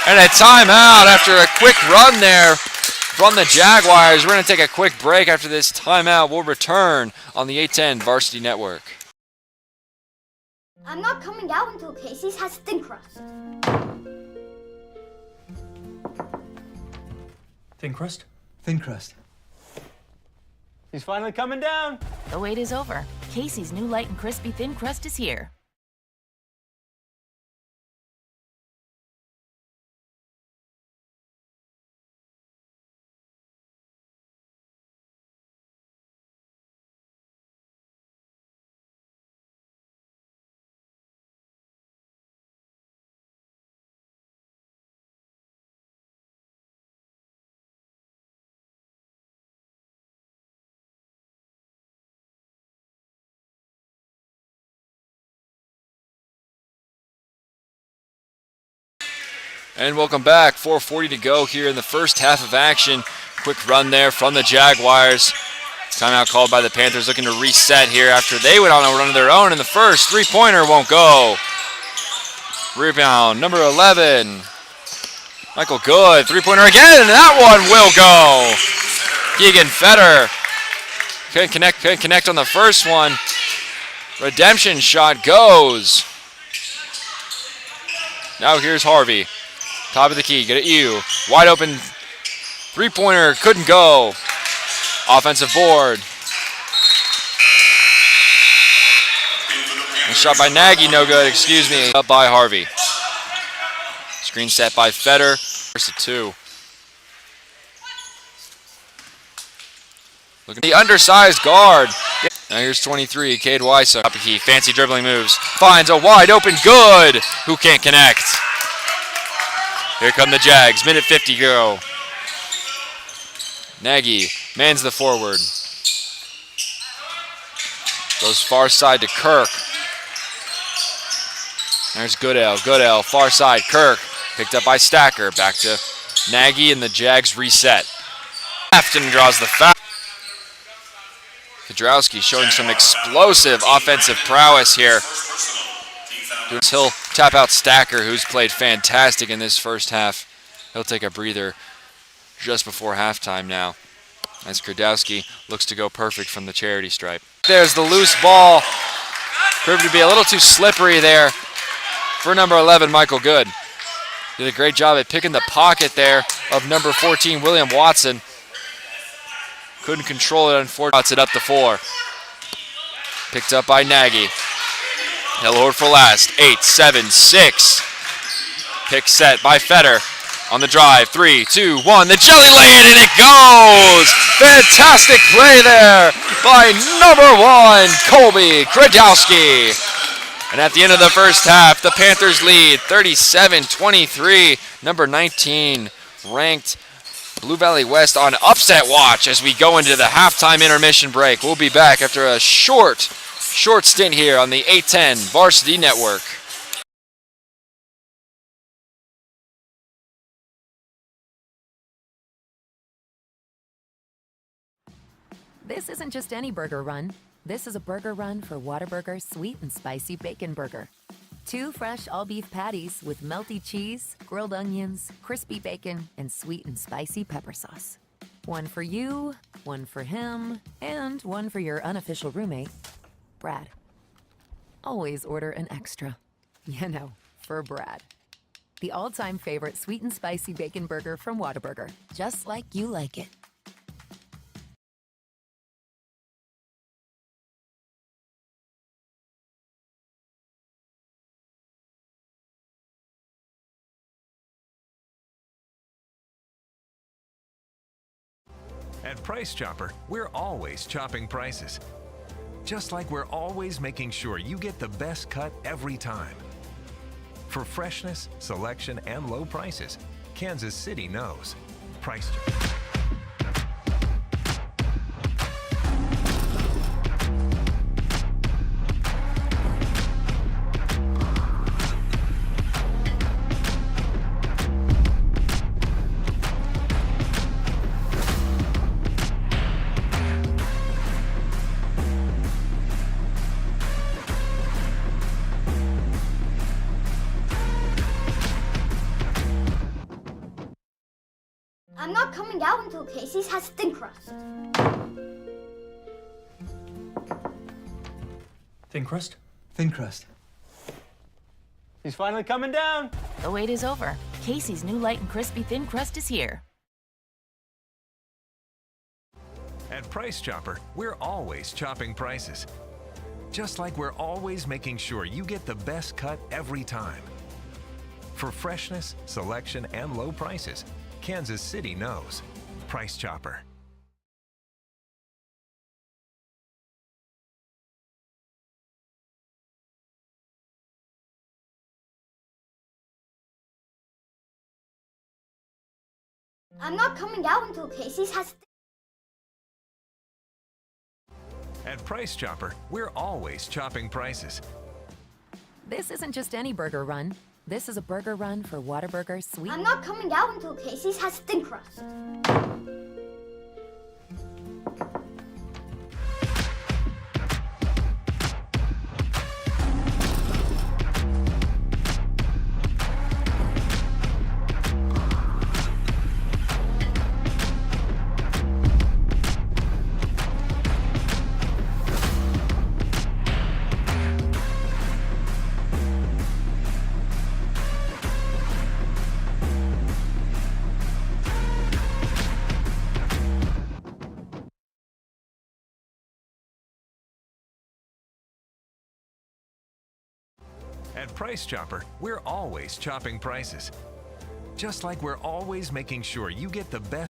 And a timeout after a quick run there from the Jaguars. We're going to take a quick break after this timeout. We'll return on the 810 Varsity Network. I'm not coming out until Casey's has thin crust. Thin crust? Thin crust. He's finally coming down. The wait is over. Casey's new light and crispy thin crust is here. And welcome back. 4:40 to go here in the first half of action. Quick run there from the Jaguars. Timeout called by the Panthers, looking to reset here after they went on a run of their own in the first. Three-pointer won't go. Rebound, number 11. Michael Good, three-pointer again, and that one will go. Keegan Feder couldn't connect on the first one. Redemption shot goes. Now here's Harvey. Top of the key, get it you. Wide open three-pointer, couldn't go. Offensive board. And shot by Nagy, no good, excuse me. Up by Harvey. Screen set by Feder. First to two. Look at the undersized guard. Now here's 23, Cade Weiser. Top of key, fancy dribbling moves. Finds a wide open Good. Who can't connect? Here come the Jags. Minute 50 go. Nagy mans the forward. Goes far side to Kirk. There's Goodell. Goodell, far side. Kirk picked up by Stacker. Back to Nagy, and the Jags reset. Afton draws the foul. Kudrowski showing some explosive offensive prowess here. He'll tap out Stacker, who's played fantastic in this first half. He'll take a breather just before halftime now, as Kudrowski looks to go perfect from the charity stripe. There's the loose ball. Proved to be a little too slippery there for number 11, Michael Good. Did a great job at picking the pocket there of number 14, William Watson. Couldn't control it, unfortunately. Puts it up the floor. Picked up by Nagy. He'll hold for last. 8, 7, 6. Pick set by Feder. On the drive. 3, 2, 1. The jelly lay-in, and it goes! Fantastic play there by number 1, Colby Kredowski. And at the end of the first half, the Panthers lead 37-23. Number 19 ranked Blue Valley West on upset watch as we go into the halftime intermission break. We'll be back after a short stint here on the 810 Varsity Network. This isn't just any burger run. This is a burger run for Whataburger Sweet and Spicy Bacon Burger. 2 fresh all-beef patties with melty cheese, grilled onions, crispy bacon, and sweet and spicy pepper sauce. One for you, one for him, and one for your unofficial roommate, Brad. Always order an extra. You know, for Brad. The all-time favorite sweet and spicy bacon burger from Whataburger. Just like you like it. At Price Chopper, we're always chopping prices. Just like we're always making sure you get the best cut every time. For freshness, selection, and low prices, Kansas City knows. Price Chopper. coming out until Casey's has thin crust. Thin crust? Thin crust. He's finally coming down. The wait is over. Casey's new light and crispy thin crust is here. At Price Chopper, we're always chopping prices. Just like we're always making sure you get the best cut every time. For freshness, selection, and low prices, Kansas City knows. Price Chopper. I'm not coming out until Casey's has. At Price Chopper, we're always chopping prices. This isn't just any burger run. This is a burger run for Whataburger sweet. I'm not coming out until Casey's has thin crust. At Price Chopper, we're always chopping prices. Just like we're always making sure you get the best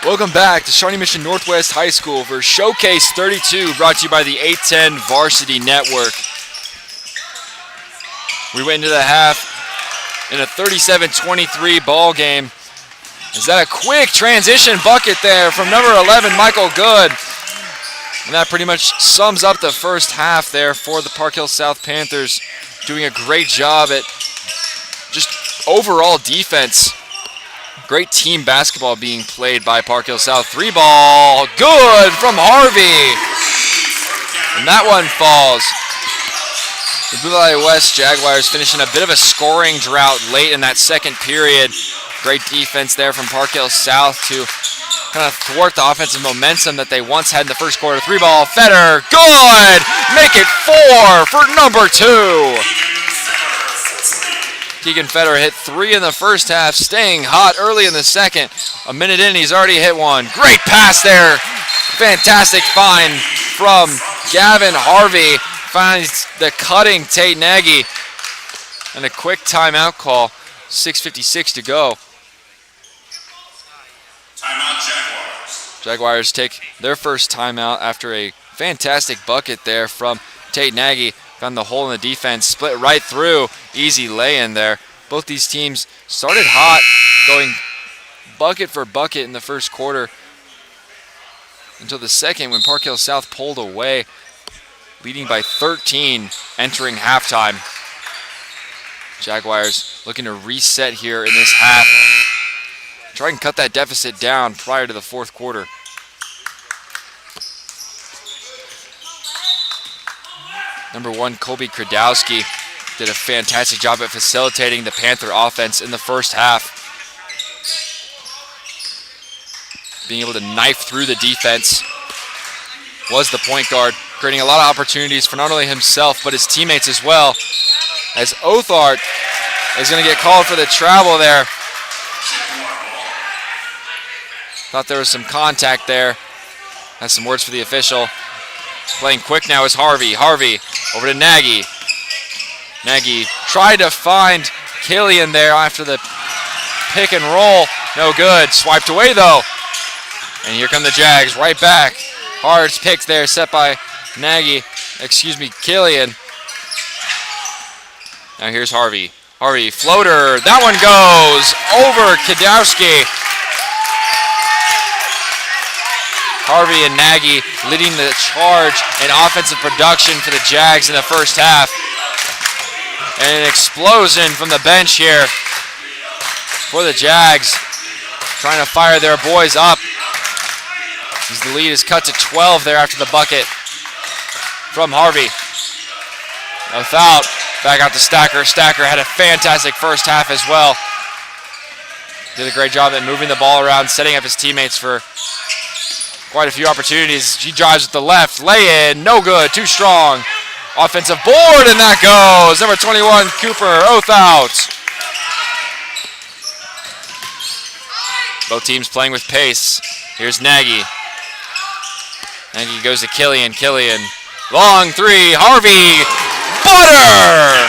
Welcome back to Shawnee Mission Northwest High School for Showcase 32, brought to you by the 810 Varsity Network. We went into the half in a 37-23 ball game. Is that a quick transition bucket there from number 11, Michael Good? And that pretty much sums up the first half there for the Park Hill South Panthers, doing a great job at just overall defense. Great team basketball being played by Park Hill South. 3-ball, good from Harvey. And that one falls. The Blue Valley West Jaguars finishing a bit of a scoring drought late in that second period. Great defense there from Park Hill South to kind of thwart the offensive momentum that they once had in the first quarter. 3-ball, Fetter, good! Make it 4 for number 2. Keegan Fetter hit 3 in the first half, staying hot early in the second. A minute in, he's already hit one. Great pass there. Fantastic find from Gavin Harvey. Finds the cutting Tate Nagy. And a quick timeout call. 6:56 to go. Timeout Jaguars. Jaguars take their first timeout after a fantastic bucket there from Tate Nagy. Found the hole in the defense, split right through. Easy lay-in there. Both these teams started hot, going bucket for bucket in the first quarter until the second when Park Hill South pulled away, leading by 13 entering halftime. Jaguars looking to reset here in this half. Try and cut that deficit down prior to the fourth quarter. Number 1, Colby Kradowski did a fantastic job at facilitating the Panther offense in the first half. Being able to knife through the defense. Was the point guard, creating a lot of opportunities for not only himself but his teammates as well. As Othart is going to get called for the travel there. Thought there was some contact there. Has some words for the official. Playing quick now is Harvey. Harvey over to Nagy. Nagy tried to find Killian there after the pick and roll. No good. Swiped away though. And here come the Jags right back. Hard pick there set by Killian. Now here's Harvey. Harvey, floater. That one goes over Kadowski. Harvey and Nagy leading the charge in offensive production for the Jags in the first half. And an explosion from the bench here for the Jags. Trying to fire their boys up. As the lead is cut to 12 there after the bucket from Harvey. A foul. Back out to Stacker. Stacker had a fantastic first half as well. Did a great job at moving the ball around, setting up his teammates for quite a few opportunities. He drives with the left. Lay in. No good. Too strong. Offensive board, and that goes. Number 21, Cooper. Oath out. Both teams playing with pace. Here's Nagy. Nagy goes to Killian. Killian. Long 3. Harvey. Butter.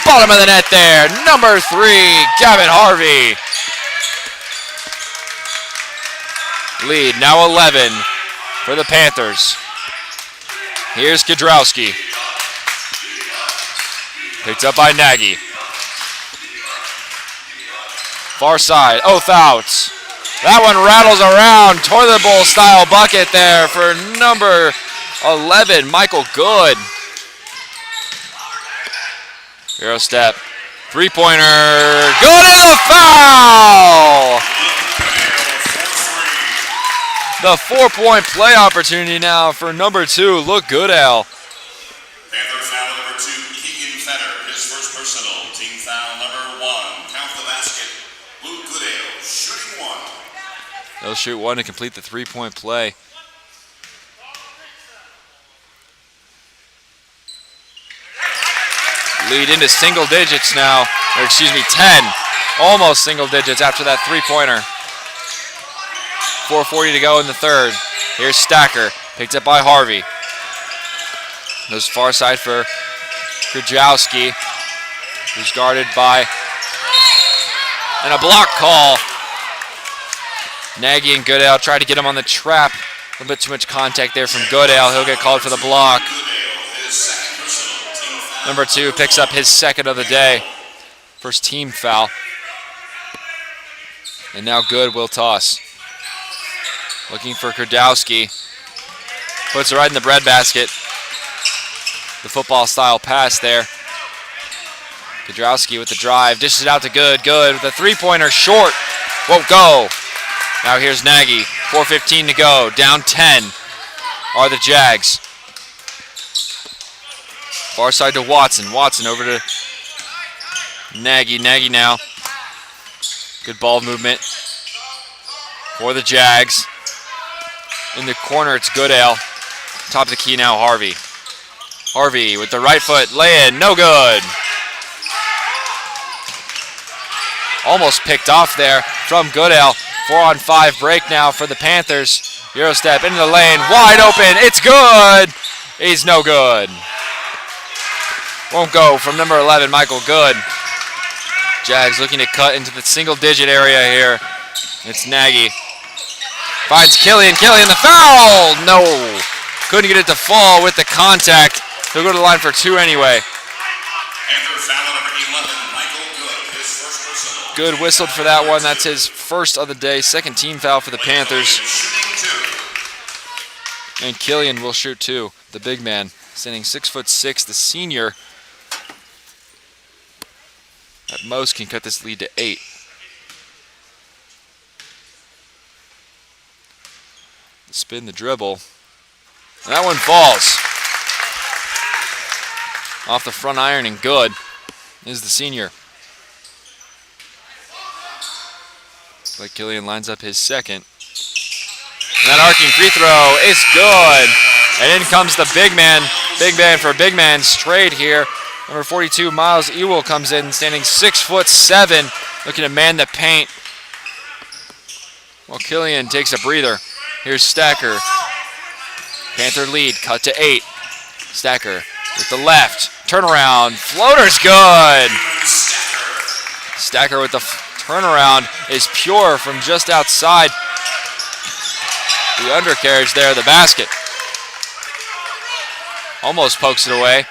Bottom of the net there. Number 3, Gavin Harvey. Lead now 11 for the Panthers. Here's Kudrowski. Picked up by Nagy. Far side. Oath out. That one rattles around. Toilet bowl style bucket there for number 11, Michael Good. Euro step. 3-pointer. Good and a foul! The 4-point play opportunity now for number 2. Look good, Al. Panther foul number 2, Keegan Fetter. His first personal. Team foul number 1. Count the basket. Luke Goodale shooting 1. They'll shoot 1 to complete the 3-point play. Lead into single digits now. Or excuse me, 10. Almost single digits after that 3-pointer. 4:40 to go in the third. Here's Stacker, picked up by Harvey. Goes far side for Krajowski, who's guarded by, and a block call. Nagy and Goodale try to get him on the trap. A little bit too much contact there from Goodale. He'll get called for the block. Number 2 picks up his second of the day. First team foul. And now Good will toss. Looking for Kurdowski. Puts it right in the breadbasket. The football-style pass there. Kurdowski with the drive. Dishes it out to Good. Good with a three-pointer short. Won't go. Now here's Nagy. 4:15 to go. Down 10 are the Jags. Far side to Watson. Watson over to Nagy. Nagy now. Good ball movement for the Jags. In the corner, it's Goodale. Top of the key now, Harvey. Harvey with the right foot. Lay in. No good. Almost picked off there from Goodale. 4-on-5 break now for the Panthers. Euro step into the lane. Wide open. It's good. He's no good. Won't go from number 11, Michael Good. Jags looking to cut into the single-digit area here. It's Nagy. Finds Killian. Killian the foul. No. Couldn't get it to fall with the contact. He'll go to the line for 2 anyway. Good whistled for that one. That's his first of the day. Second team foul for the Panthers. And Killian will shoot 2. The big man, standing 6'6", the senior. At most can cut this lead to 8. The spin, the dribble. And that one falls. Off the front iron and Good is the senior. But Killian lines up his second. And that arcing free throw is good. And in comes the big man. Big man for big man straight here. Number 42, Miles Ewell comes in, standing 6'7", looking to man the paint. Well, Killian takes a breather. Here's Stacker. Panther lead, cut to 8. Stacker with the left. Turnaround. Floater's good. Stacker with the turnaround is pure from just outside the undercarriage there of the basket. Almost pokes it away.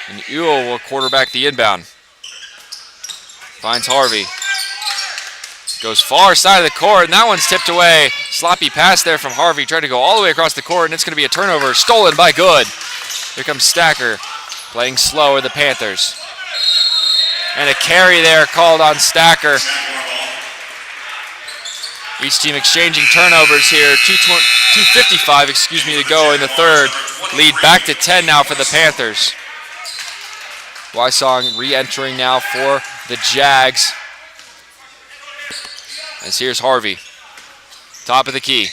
And Ewell will quarterback the inbound. Finds Harvey. Goes far side of the court, and that one's tipped away. Sloppy pass there from Harvey. Tried to go all the way across the court, and it's going to be a turnover. Stolen by Good. Here comes Stacker, playing slow with the Panthers. And a carry there called on Stacker. Each team exchanging turnovers here. 2:55, to go in the third. Lead back to 10 now for the Panthers. Wysong re-entering now for the Jags. As here's Harvey. Top of the key.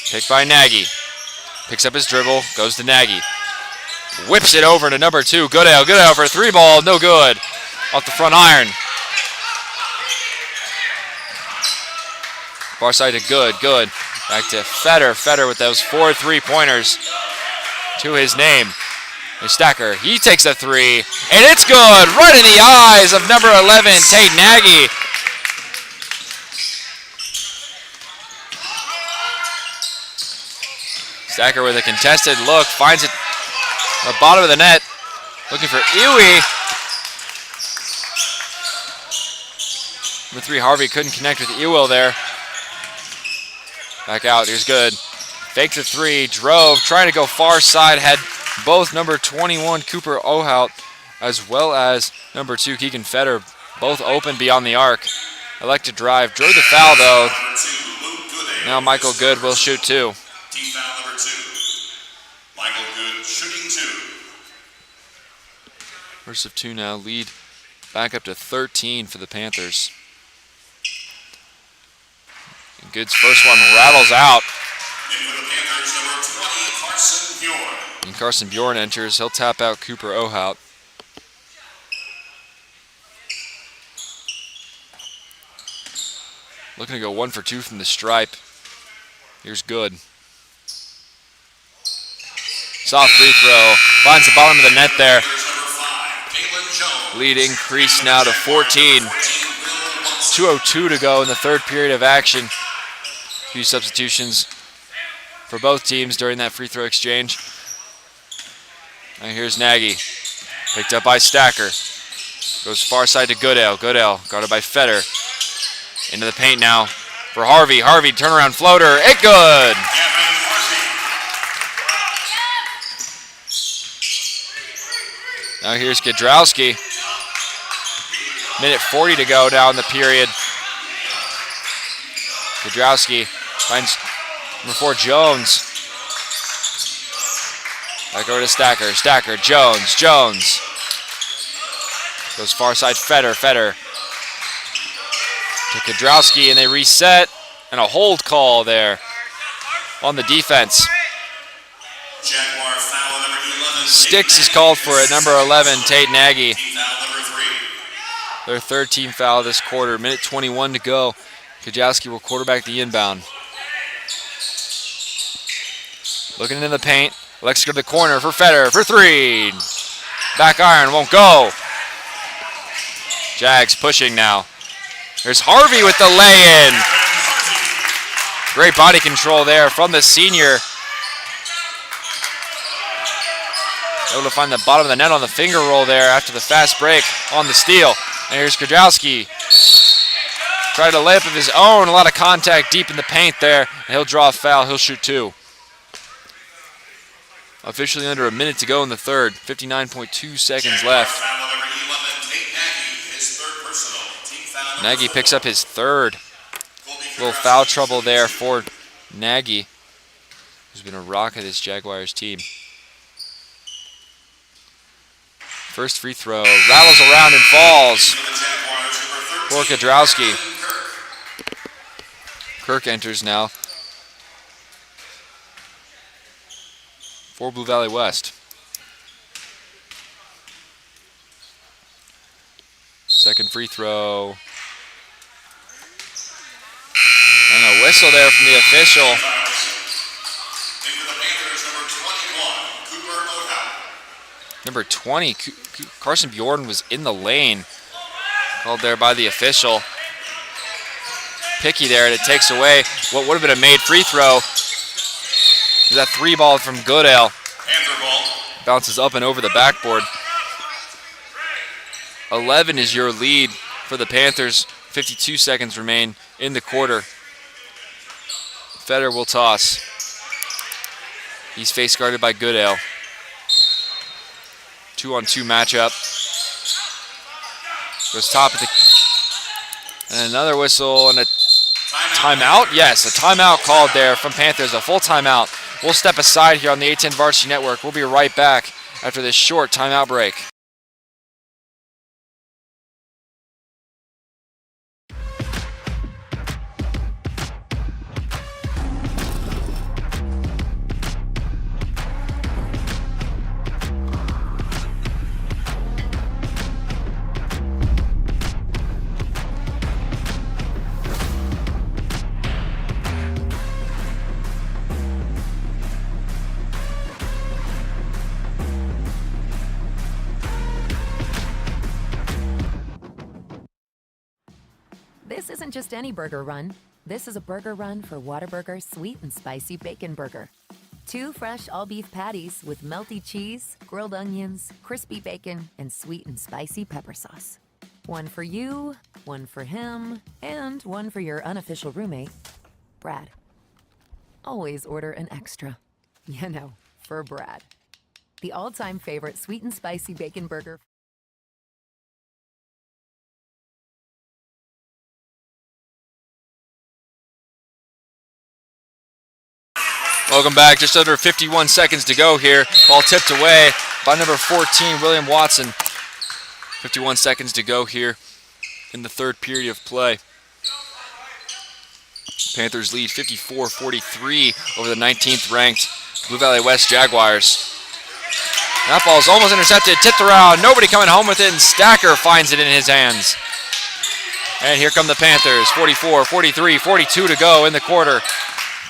Picked by Nagy. Picks up his dribble, goes to Nagy. Whips it over to number 2, Goodale. Goodale for a 3-ball, no good. Off the front iron. Far side to Good. Back to Fetter. Fetter with those 4 3-pointers to his name. There's Stacker. He takes a 3, and it's good. Right in the eyes of number 11, Tate Nagy. Stacker with a contested look, finds it at the bottom of the net. Looking for Ewey. Number 3, Harvey couldn't connect with Ewell there. Back out, here's Good. Faked the 3, drove, trying to go far side, had both number 21, Cooper Ohout, as well as number 2, Keegan Fetter, both open beyond the arc. Elect to drive, drew the foul though. Now Michael Good will shoot 2. Team foul number 2. Michael Good shooting 2. First of 2 now, lead back up to 13 for the Panthers. And Good's first one rattles out. In for the Panthers, number 20, Carson Bjorn. And Carson Bjorn enters. He'll tap out Cooper Ohout. Looking to go 1 for 2 from the stripe. Here's Good. Soft free throw. Finds the bottom of the net there. Lead increased now to 14. 2:02 to go in the third period of action. A few substitutions for both teams during that free throw exchange. And here's Nagy, picked up by Stacker. Goes far side to Goodale. Goodale guarded by Fetter. Into the paint now for Harvey. Harvey, turnaround floater. It good. Now here's Gadrowski. Minute 40 to go now in the period. Gadrowski finds number 4, Jones. Back over to Stacker. Stacker, Jones. Jones. Goes far side, Fetter. Fetter. To Gadrowski, and they reset. And a hold call there on the defense. Jaguar foul number 11. Sticks is called for it. Number 11, Tate Nagy. Foul number 3. Their third team foul this quarter. Minute 21 to go. Gadrowski will quarterback the inbound. Looking into the paint. Alex to the corner for Fetter for 3. Back iron, won't go. Jags pushing now. There's Harvey with the lay-in. Great body control there from the senior. Able to find the bottom of the net on the finger roll there after the fast break on the steal. And here's Gadrowski. Tried a layup of his own. A lot of contact deep in the paint there. And he'll draw a foul. He'll shoot 2. Officially under a minute to go in the third. 59.2 seconds left. Nagy picks up his third. Little foul trouble there for Nagy, who's been a rock of this Jaguars team. First free throw, rattles around and falls for Gadrowski. Kirk enters now for Blue Valley West. Second free throw. And a whistle there from the official. Number 20, Carson Bjorn was in the lane. Called there by the official. Picky there, and it takes away what would have been a made free throw. That 3 ball from Goodale. Bounces up and over the backboard. 11 is your lead for the Panthers. 52 seconds remain in the quarter. Fetter will toss. He's face guarded by Goodale. 2-on-2 matchup. Goes top of the... And another whistle and a timeout? Yes, a timeout called there from Panthers, a full timeout. We'll step aside here on the A10 Varsity Network. We'll be right back after this short timeout break. This isn't just any burger run. This is a burger run for Whataburger Sweet and Spicy Bacon Burger. 2 fresh all-beef patties with melty cheese, grilled onions, crispy bacon, and sweet and spicy pepper sauce. One for you, one for him, and one for your unofficial roommate, Brad. Always order an extra. You know, for Brad. The all-time favorite sweet and spicy bacon burger. Welcome back. Just under 51 seconds to go here. Ball tipped away by number 14, William Watson. 51 seconds to go here in the third period of play. Panthers lead 54-43 over the 19th ranked Blue Valley West Jaguars. That ball's almost intercepted, tipped around, nobody coming home with it, and Stacker finds it in his hands. And here come the Panthers, 44, 43, 42 to go in the quarter.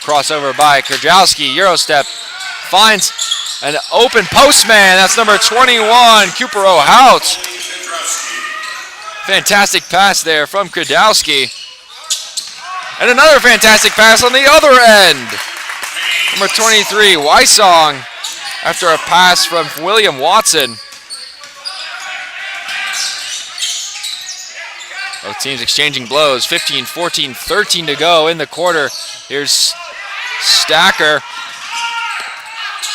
Crossover by Gadrowski, Eurostep, finds an open postman. That's number 21, Cooper O'Hout. Fantastic pass there from Kradowski. And another fantastic pass on the other end. Number 23, Wysong, after a pass from William Watson. Both teams exchanging blows. 15, 14, 13 to go in the quarter. Here's Stacker.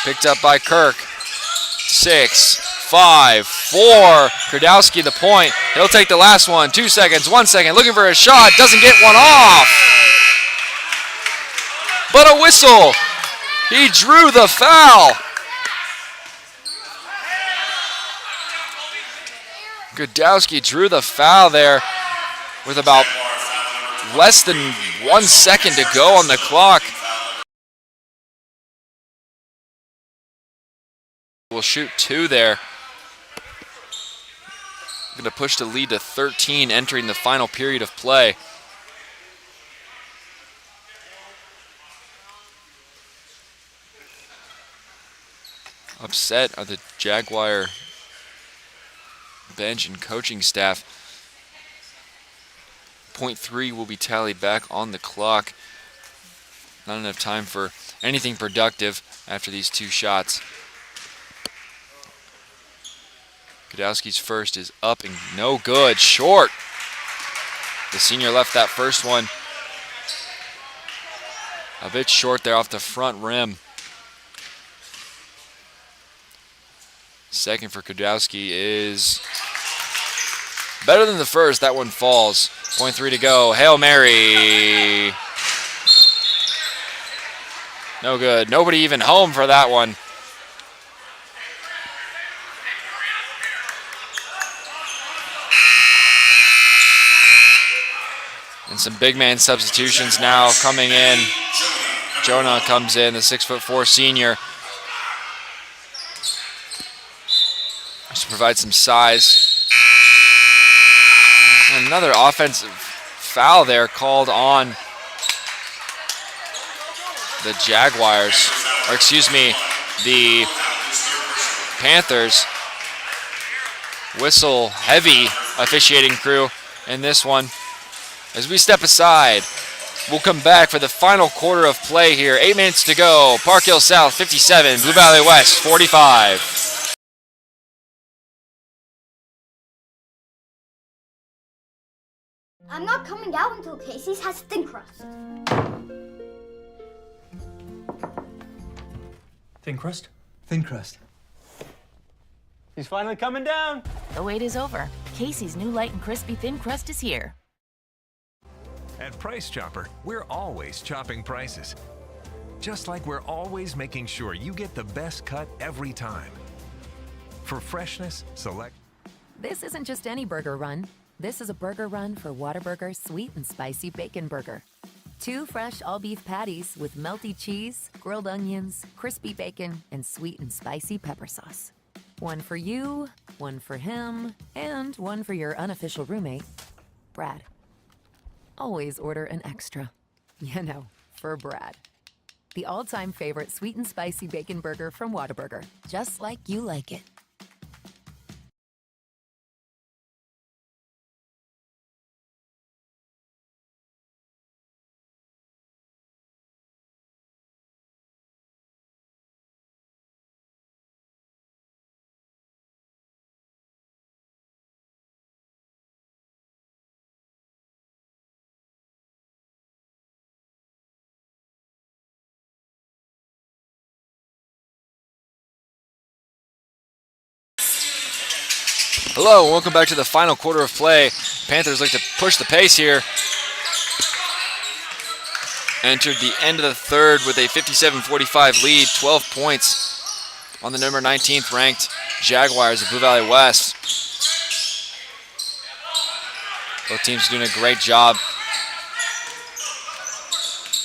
Picked up by Kirk. 6, 5, 4. Kradowski the point. He'll take the last one. 2 seconds, 1 second. Looking for a shot. Doesn't get one off. But a whistle. He drew the foul. Kradowski drew the foul there with about less than 1 second to go on the clock. We'll shoot 2 there. Going to push the lead to 13 entering the final period of play. Upset are the Jaguar bench and coaching staff. .3 will be tallied back on the clock. Not enough time for anything productive after these 2 shots. Kradowski's first is up and no good. Short. The senior left that first one a bit short there off the front rim. Second for Kradowski is better than the first. That one falls. .3 to go. Hail Mary. No good. Nobody even home for that one. And some big man substitutions now coming in. Jonah comes in, the 6'4" senior. To provide some size. And another offensive foul there called on the Jaguars, or excuse me, the Panthers. Whistle heavy officiating crew in this one. As we step aside, we'll come back for the final quarter of play here. 8 minutes to go. Park Hill South 57, Blue Valley West 45. I'm not coming out until Casey's has thin crust. Thin crust? Thin crust. He's finally coming down. The wait is over. Casey's new light and crispy thin crust is here. At Price Chopper, we're always chopping prices. Just like we're always making sure you get the best cut every time. For freshness, select. This isn't just any burger run. This is a burger run for Whataburger Sweet and Spicy Bacon Burger. 2 fresh all-beef patties with melty cheese, grilled onions, crispy bacon, and sweet and spicy pepper sauce. 1 for you, 1 for him, and 1 for your unofficial roommate, Brad. Always order an extra. You know, for Brad. The all-time favorite sweet and spicy bacon burger from Whataburger. Just like you like it. Hello, and welcome back to the final quarter of play. Panthers like to push the pace here. Entered the end of the third with a 57-45 lead, 12 points on the number 19th ranked Jaguars of Blue Valley West. Both teams are doing a great job of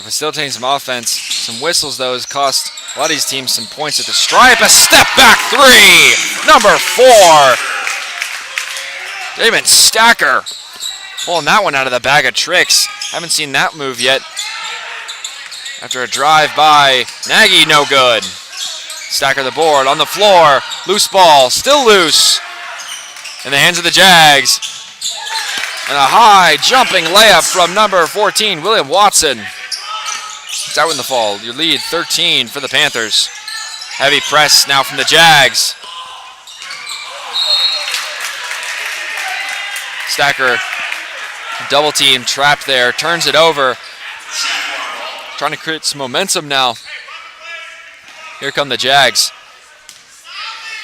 facilitating some offense. Some whistles, though, has cost a lot of these teams some points at the stripe. A step back 3, number 4. Damon Stacker pulling that one out of the bag of tricks. Haven't seen that move yet. After a drive by Nagy, no good. Stacker the board on the floor. Loose ball, still loose. In the hands of the Jags. And a high jumping layup from number 14, William Watson. It's out in the fall. Your lead, 13 for the Panthers. Heavy press now from the Jags. Stacker, double team, trapped there, turns it over. Trying to create some momentum now. Here come the Jags.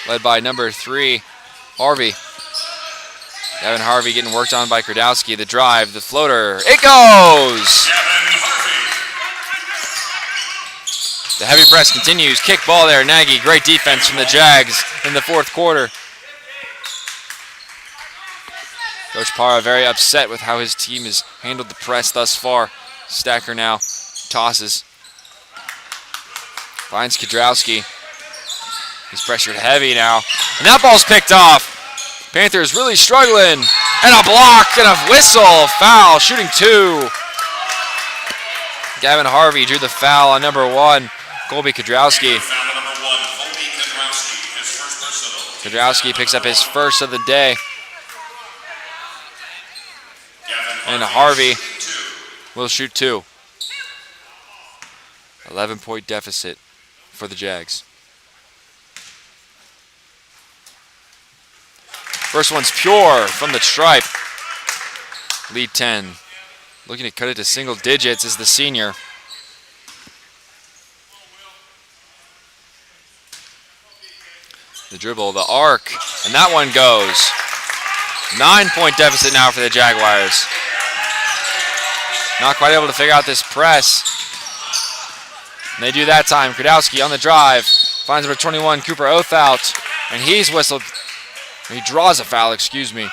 Led by number 3, Harvey. Evan Harvey getting worked on by Kradowski. The drive, the floater, it goes! The heavy press continues. Kick ball there, Nagy. Great defense from the Jags in the fourth quarter. Coach Parra very upset with how his team has handled the press thus far. Stacker now tosses. Finds Kudrowski. He's pressured heavy now. And that ball's picked off. Panthers really struggling. And a block and a whistle. Foul, shooting 2. Gavin Harvey drew the foul on number 1, Colby Kudrowski. Kudrowski picks up his first of the day. And Harvey will shoot 2. 11-point deficit for the Jags. First one's pure from the stripe. Lead 10. Looking to cut it to single digits is the senior. The dribble, the arc, and that one goes. 9-point deficit now for the Jaguars. Not quite able to figure out this press. And they do that time. Kradowski on the drive. Finds number 21, Cooper Othout. And he's whistled. He draws a foul, excuse me.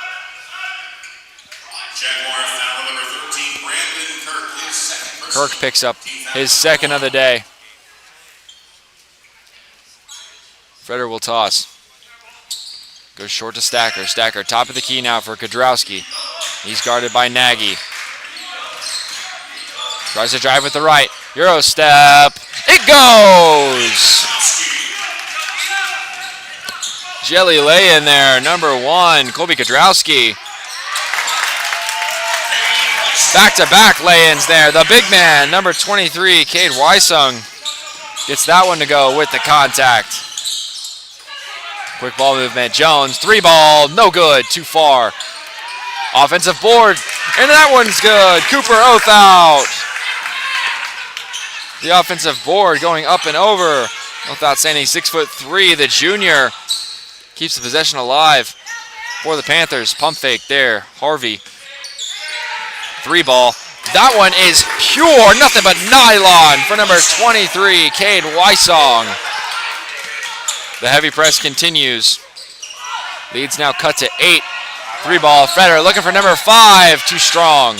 Jaguar foul number 13, Brandon Kirk, his second Kirk picks up his second of the day. Freder will toss. Goes short to Stacker. Stacker, top of the key now for Kudrowski. He's guarded by Nagy. Tries to drive with the right. Euro step. It goes! Jelly lay in there. Number 1, Colby Kudrowski. Back-to-back lay-ins there. The big man, number 23, Cade Wysung, gets that one to go with the contact. Quick ball movement. Jones, 3-ball, no good, too far. Offensive board, and that one's good. Cooper Othout. The offensive board going up and over. Othout standing 6'3", the junior. Keeps the possession alive for the Panthers. Pump fake there. Harvey. 3-ball. That one is pure. Nothing but nylon for number 23, Cade Wysong. The heavy press continues. Leads now cut to 8. 3-ball. Freder looking for number 5. Too strong.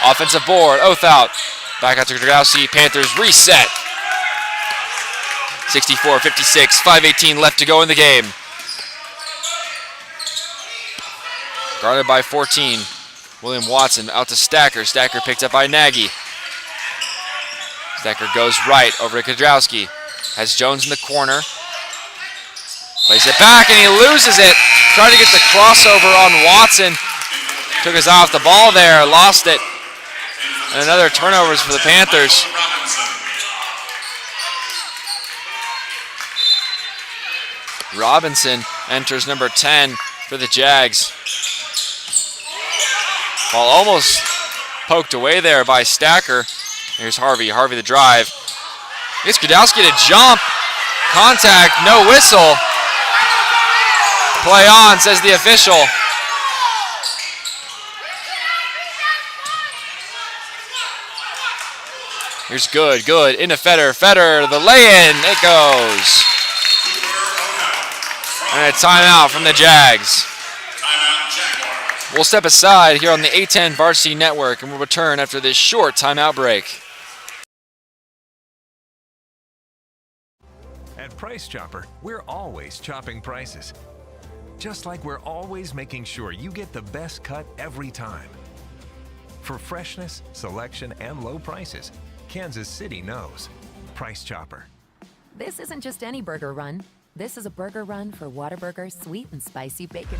Offensive board. Othout. Back out to Kudrowski. Panthers reset. 64-56. 5:18 left to go in the game. Guarded by 14. William Watson out to Stacker. Stacker picked up by Nagy. Stacker goes right over to Kudrowski. Has Jones in the corner. Plays it back and he loses it. Trying to get the crossover on Watson. Took his eye off the ball there. Lost it. And another turnovers for the Panthers. Robinson enters number 10 for the Jags. Ball almost poked away there by Stacker. Here's Harvey. Harvey the drive. Gets Kudrowski to jump. Contact, no whistle. Play on, says the official. Here's good, good. Into Freder. Freder, the lay-in. It goes. And a timeout from the Jags. We'll step aside here on the A10 Varsity Network and we'll return after this short timeout break. At Price Chopper, we're always chopping prices. Just like we're always making sure you get the best cut every time. For freshness, selection, and low prices, Kansas City knows. Price Chopper. This isn't just any burger run. This is a burger run for Whataburger sweet and spicy bacon.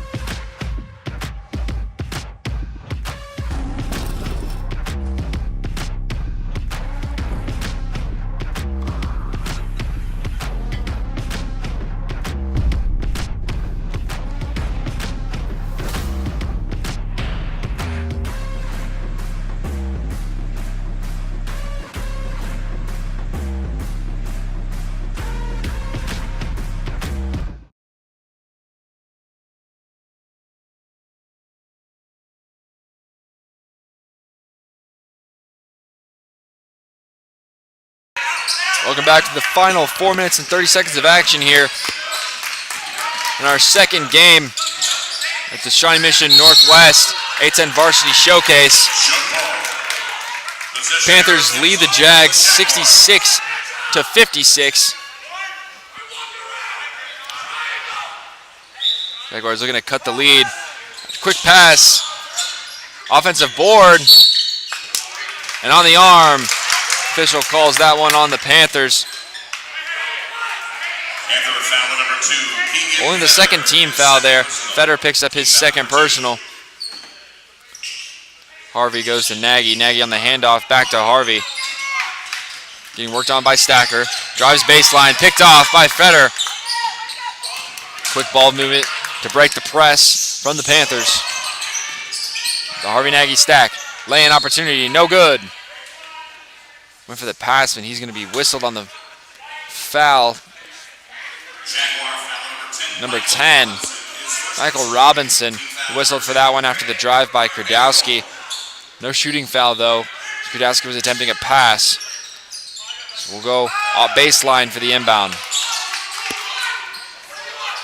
Welcome back to the final 4 minutes and 30 seconds of action here in our second game at the Shawnee Mission Northwest A-10 Varsity Showcase. Panthers lead the Jags 66-56. Jaguars looking to cut the lead. Quick pass. Offensive board. And on the arm. Official calls that one on the Panthers. Only the second team foul there. Fetter picks up his second personal. Harvey goes to Nagy. Nagy on the handoff, back to Harvey. Getting worked on by Stacker. Drives baseline, picked off by Fetter. Quick ball movement to break the press from the Panthers. The Harvey Nagy stack. Lay-in opportunity, no good. Went for the pass, and he's going to be whistled on the foul. Number 10, Michael Robinson, whistled for that one after the drive by Kradowski. No shooting foul, though. Kradowski was attempting a pass. So we'll go off baseline for the inbound.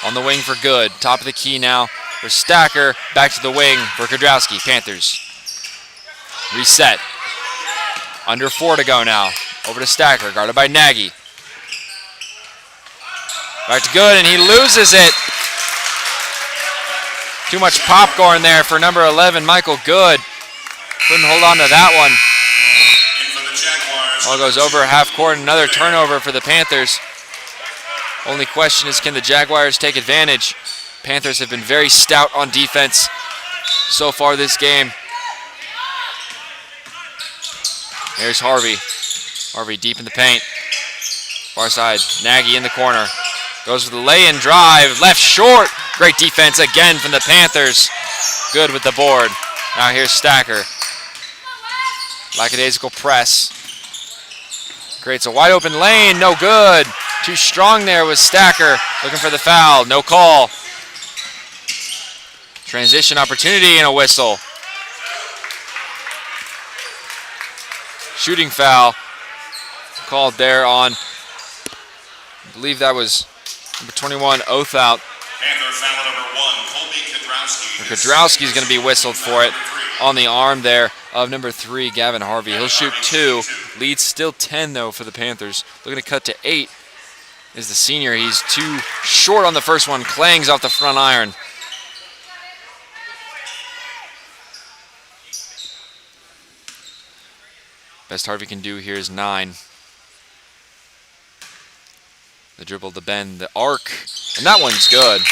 On the wing for Good. Top of the key now for Stacker. Back to the wing for Kradowski. Panthers. Reset. Under 4 to go now. Over to Stacker, guarded by Nagy. Back to Good, and he loses it. Too much popcorn there for number 11, Michael Good. Couldn't hold on to that one. Ball goes over half court, another turnover for the Panthers. Only question is, can the Jaguars take advantage? Panthers have been very stout on defense so far this game. There's Harvey. Harvey deep in the paint. Far side, Nagy in the corner. Goes for the lay-in drive, left short. Great defense again from the Panthers. Good with the board. Now here's Stacker. Lackadaisical press. Creates a wide open lane, no good. Too strong there was Stacker. Looking for the foul, no call. Transition opportunity and a whistle. Shooting foul called there on, I believe that was number 21, Oathout. Kudrowski's going to be whistled for it on the arm there of number 3, Gavin Harvey. He'll shoot 2. Leads still 10, though, for the Panthers. Looking to cut to 8 is the senior. He's too short on the first one. Clangs off the front iron. Best Harvey can do here is 9. The dribble, the bend, the arc, and that one's good.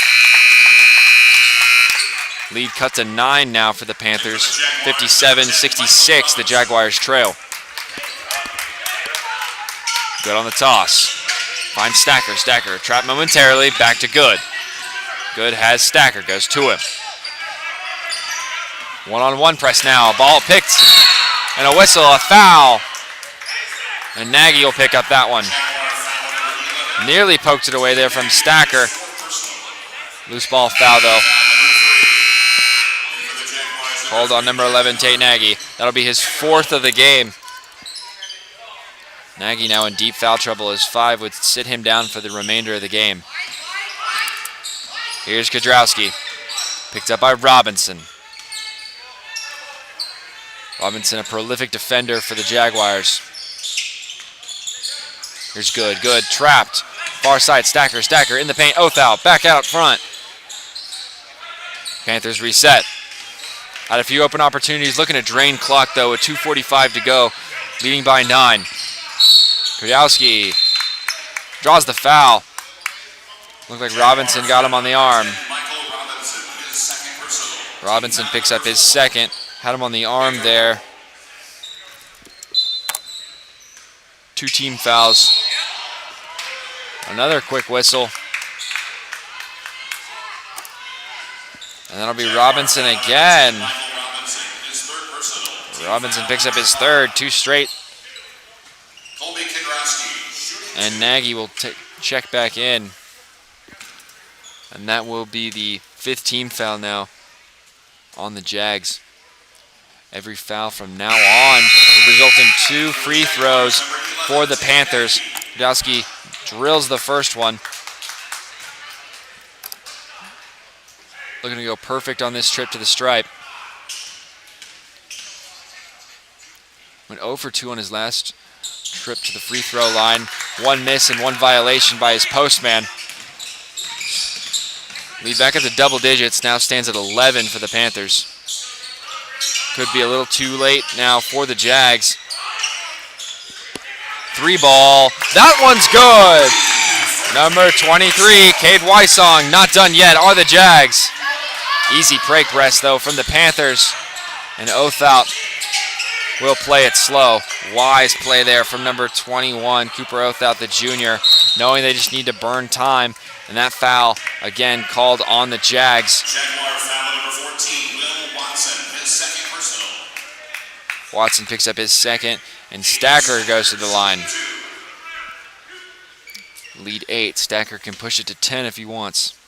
Lead cut to 9 now for the Panthers. 57-66, the Jaguars trail. Good on the toss. Finds Stacker. Stacker trapped momentarily, back to Good. Good has Stacker, goes to him. One-on-one press now, ball picked. And a whistle, a foul. And Nagy will pick up that one. Nearly poked it away there from Stacker. Loose ball foul, though. Called on number 11, Tate Nagy. That'll be his 4th of the game. Nagy now in deep foul trouble as 5 would sit him down for the remainder of the game. Here's Kudrowski. Picked up by Robinson. Robinson, a prolific defender for the Jaguars. Here's Good. Good, trapped. Far side, Stacker. Stacker in the paint. Oathout, back out front. Panthers reset. Had a few open opportunities. Looking to drain clock, though, with 2:45 to go. Leading by 9. Kudrowski draws the foul. Looked like Robinson got him on the arm. Robinson picks up his second. Had him on the arm there. 2 team fouls. Another quick whistle. And that'll be Robinson again. Robinson picks up his 3rd, 2 straight. And Nagy will check back in. And that will be the 5th team foul now on the Jags. Every foul from now on will result in 2 free throws for the Panthers. Kudowski drills the first one. Looking to go perfect on this trip to the stripe. Went 0 for 2 on his last trip to the free throw line. 1 miss and 1 violation by his postman. Lead back at the double digits, now stands at 11 for the Panthers. Could be a little too late now for the Jags. 3 ball, that one's good! Number 23, Cade Wysong, not done yet, are the Jags. Easy break rest though from the Panthers. And Othout will play it slow. Wise play there from number 21, Cooper Othout, the junior, knowing they just need to burn time. And that foul, again, called on the Jags. Jaguar foul number 14, Will Watson, his second personal. Watson picks up his second, and Stacker goes to the line. Lead 8. Stacker can push it to 10 if he wants.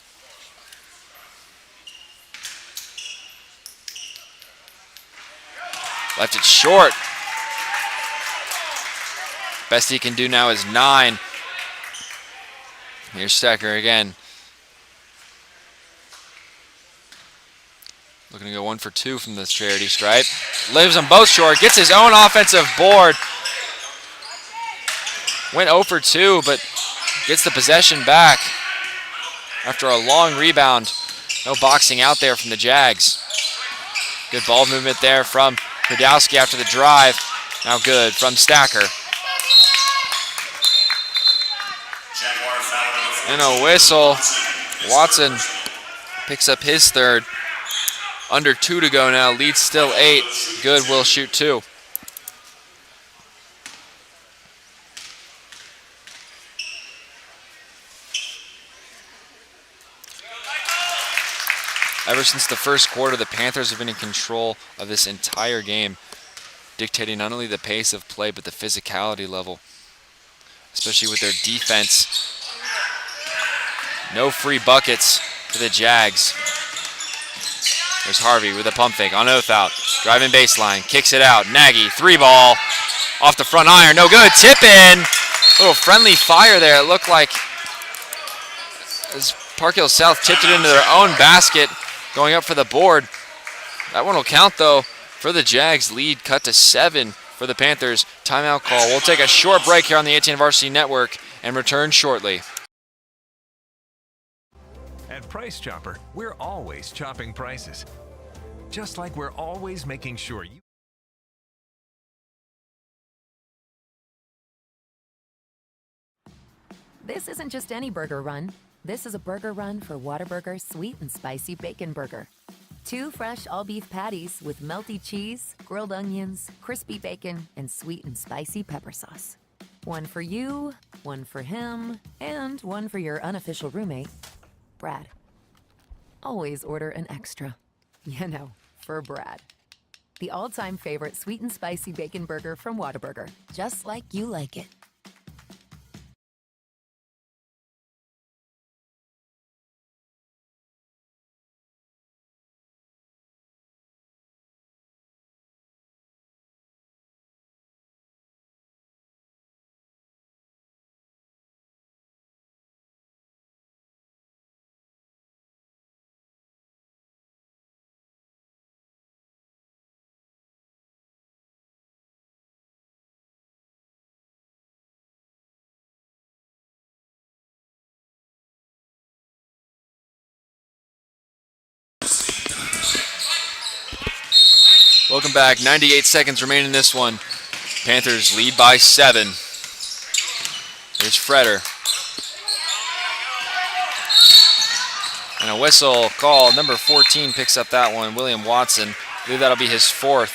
Left it short. Best he can do now is 9. Here's Stacker again. Looking to go 1 for 2 from this charity stripe. Lives them both short. Gets his own offensive board. Went 0 for 2, but gets the possession back after a long rebound. No boxing out there from the Jags. Good ball movement there from Kudowski after the drive. Now good from Stacker. And a whistle. Watson picks up his third. Under 2 to go now. Lead still 8. Good will shoot 2. Ever since the first quarter, the Panthers have been in control of this entire game, dictating not only the pace of play, but the physicality level, especially with their defense. No free buckets for the Jags. There's Harvey with a pump fake on Othout. Driving baseline, kicks it out. Nagy, 3 ball, off the front iron, no good. Tip in. Little friendly fire there. It looked like as Park Hill South tipped it into their own basket, going up for the board. That one will count though for the Jags. Lead cut to 7 for the Panthers. Timeout call. We'll take a short break here on the A10 Varsity Network and return shortly. At Price Chopper, we're always chopping prices. Just like we're always making sure you... This isn't just any burger run. This is a burger run for Whataburger Sweet and Spicy Bacon Burger. 2 fresh all-beef patties with melty cheese, grilled onions, crispy bacon, and sweet and spicy pepper sauce. 1 for you, 1 for him, and 1 for your unofficial roommate, Brad. Always order an extra. You know, for Brad. The all-time favorite sweet and spicy bacon burger from Whataburger. Just like you like it. Welcome back. 98 seconds remaining in this one. Panthers lead by 7. Here's Freder. And a whistle call. Number 14 picks up that one. William Watson. I believe that'll be his 4th.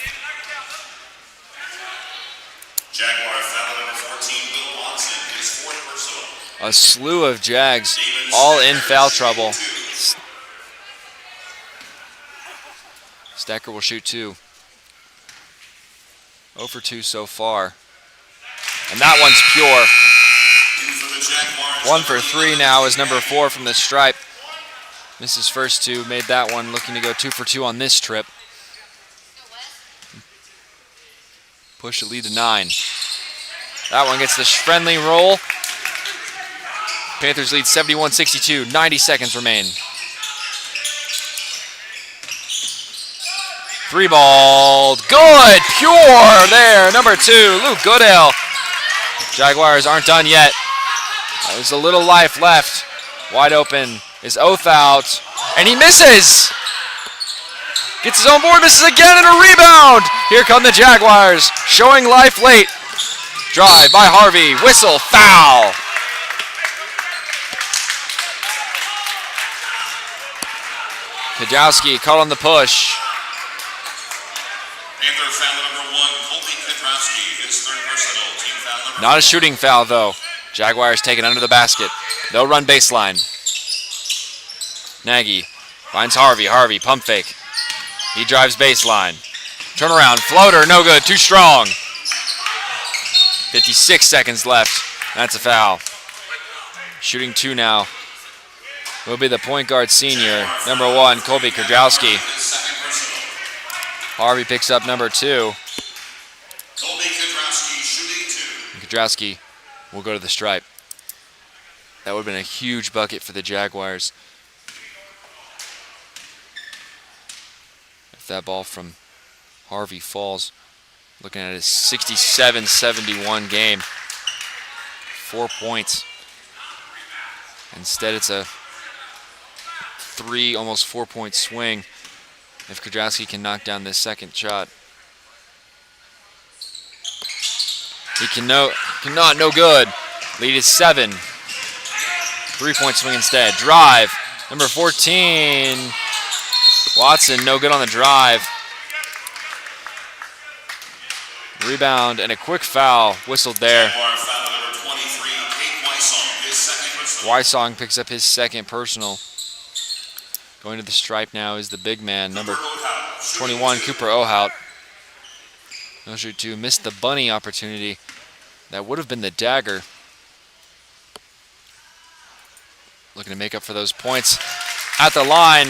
Jaguar foul number 14, Will Watson, his 4th personal. A slew of Jags all in foul trouble. Stacker will shoot 2. 0 for 2 so far. And that one's pure. 1 for 3 now is number 4 from the stripe. Missed his first 2, made that one, looking to go 2 for 2 on this trip. Push the lead to 9. That one gets the friendly roll Panthers lead 71-62. 90 seconds remain. 3-ball. Good. Pure there. Number 2, Luke Goodale. Jaguars aren't done yet. There's a little life left. Wide open is Oath out. And he misses. Gets his own board, misses again, and a rebound. Here come the Jaguars, showing life late. Drive by Harvey. Whistle. Foul. Kudrowski caught on the push. Panther foul number 1, Colby Kudrowski, his third personal, team foul number Not a shooting foul, though. Jaguars take it under the basket. They'll run baseline. Nagy finds Harvey. Harvey, pump fake. He drives baseline. Turnaround, floater, no good, too strong. 56 seconds left. That's a foul. Shooting 2 now will be the point guard senior, number 1, Colby Kudrowski. Harvey picks up number 2. Colby Kudrowski shooting 2. Kudrowski will go to the stripe. That would have been a huge bucket for the Jaguars. If that ball from Harvey falls, looking at his 67-71 game. 4 points. Instead, it's a 3, almost 4-point swing if Kudrowski can knock down this second shot. He cannot, no good. Lead is 7. 3-point swing instead. Drive, number 14. Watson, no good on the drive. Rebound and a quick foul whistled there. Wysong picks up his second personal. Going to the stripe now is the big man, number 21, Cooper Ohout. No shoot 2, missed the bunny opportunity. That would have been the dagger. Looking to make up for those points at the line.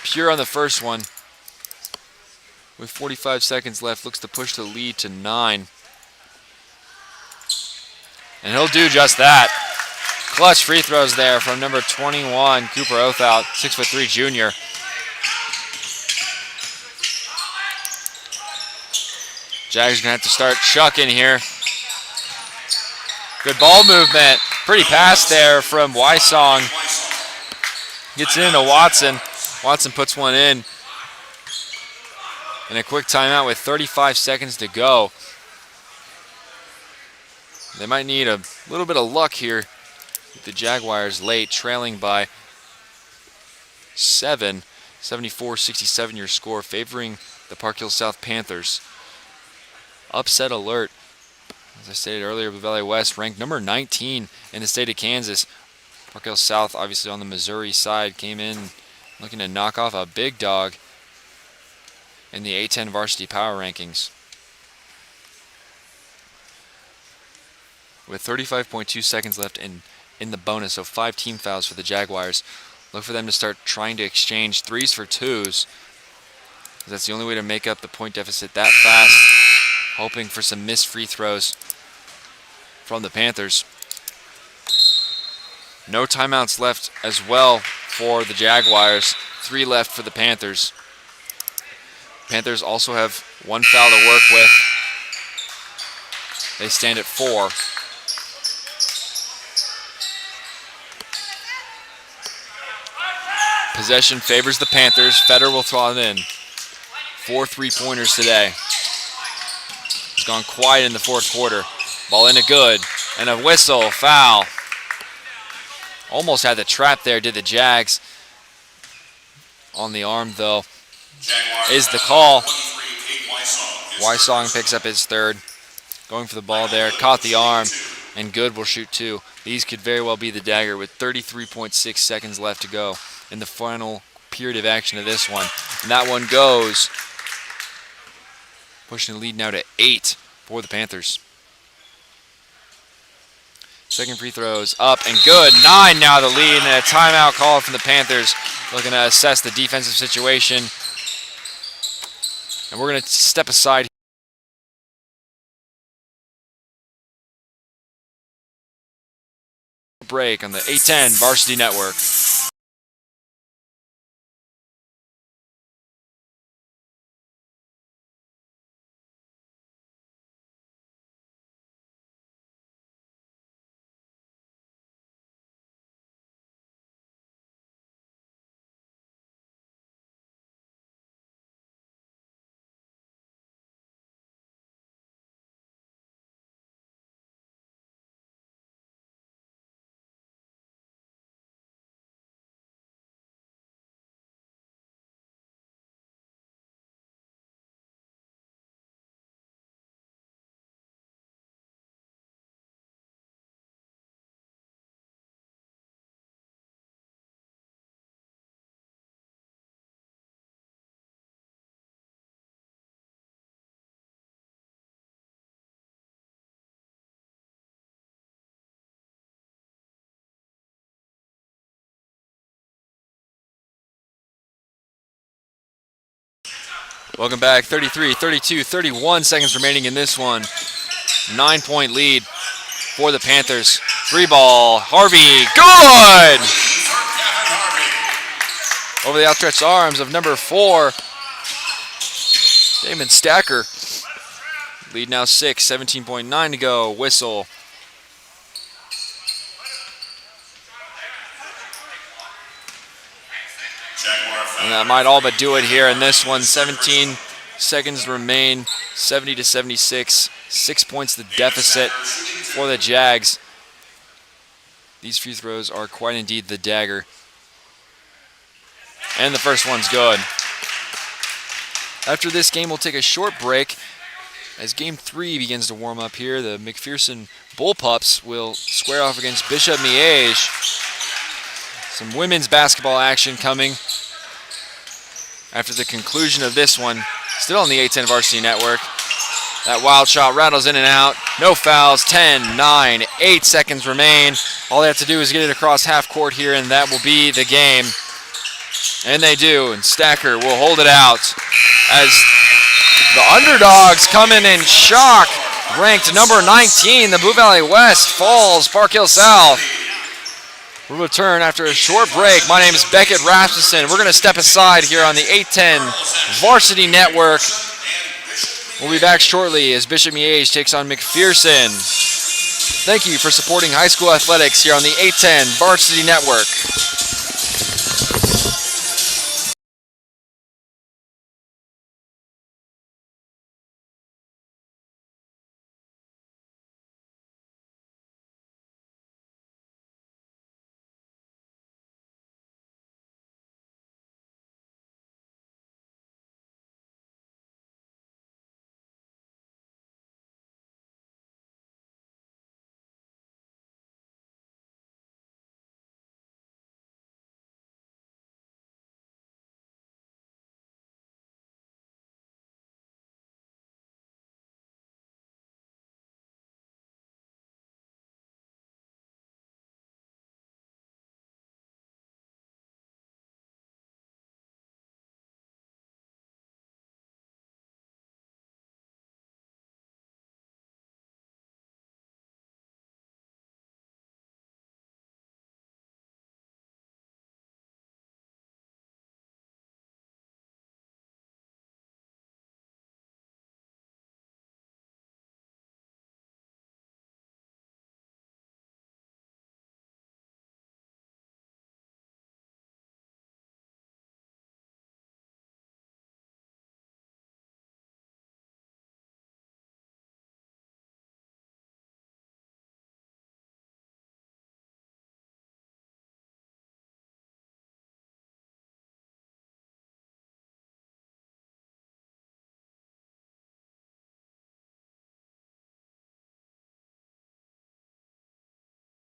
Pure on the first one. With 45 seconds left, looks to push the lead to 9. And he'll do just that. Clutch free throws there from number 21, Cooper Oathout, 6'3" junior. Jags gonna have to start chucking here. Good ball movement. Pretty pass there from Wysong. Gets it into Watson. Watson puts one in. And a quick timeout with 35 seconds to go. They might need a little bit of luck here. The Jaguars late, trailing by 7. 74-67 your score, favoring the Park Hill South Panthers. Upset alert. As I stated earlier, Blue Valley West ranked number 19 in the state of Kansas. Park Hill South, obviously on the Missouri side, came in looking to knock off a big dog in the A10 varsity power rankings. With 35.2 seconds left in the bonus, so 5 team fouls for the Jaguars. Look for them to start trying to exchange 3s for 2s. That's the only way to make up the point deficit that fast. Hoping for some missed free throws from the Panthers. No timeouts left as well for the Jaguars. 3 left for the Panthers. Panthers also have 1 foul to work with. They stand at 4. Possession favors the Panthers. Feder will throw it in. 4 3-pointers today. He's gone quiet in the fourth quarter. Ball into good. And a whistle, foul. Almost had the trap there, did the Jags. On the arm, though, is the call. Wysong picks up his 3rd. Going for the ball there. Caught the arm. And Good will shoot 2. These could very well be the dagger with 33.6 seconds left to go in the final period of action of this one. And that one goes. Pushing the lead now to 8 for the Panthers. Second free throws up and good. 9 now the lead, and a timeout call from the Panthers. Looking to assess the defensive situation. And we're going to step aside. break on the 810 Varsity Network. Welcome back. 33, 32, 31 seconds remaining in this one. 9-point lead for the Panthers. 3-ball. Harvey. Good! Over the outstretched arms of number 4, Damon Stacker. Lead now 6, 17.9 to go. Whistle. And that might all but do it here in this one. 17 seconds remain, 70 to 76. 6 points the deficit for the Jags. These free throws are quite indeed the dagger. And the first one's good. After this game, we'll take a short break. As Game 3 begins to warm up here, the McPherson Bullpups will square off against Bishop Miege. Some women's basketball action coming after the conclusion of this one. Still on the 810 Varsity Network. That wild shot rattles in and out. No fouls. 10, 9, 8 seconds remain. All they have to do is get it across half court here, and that will be the game. And they do, and Stacker will hold it out as the underdogs come in shock. Ranked number 19, the Blue Valley West falls Park Hill South. We'll return after a short break. My name is Beckett Rasmussen. We're going to step aside here on the 810 Varsity Network. We'll be back shortly as Bishop Miege takes on McPherson. Thank you for supporting high school athletics here on the 810 Varsity Network.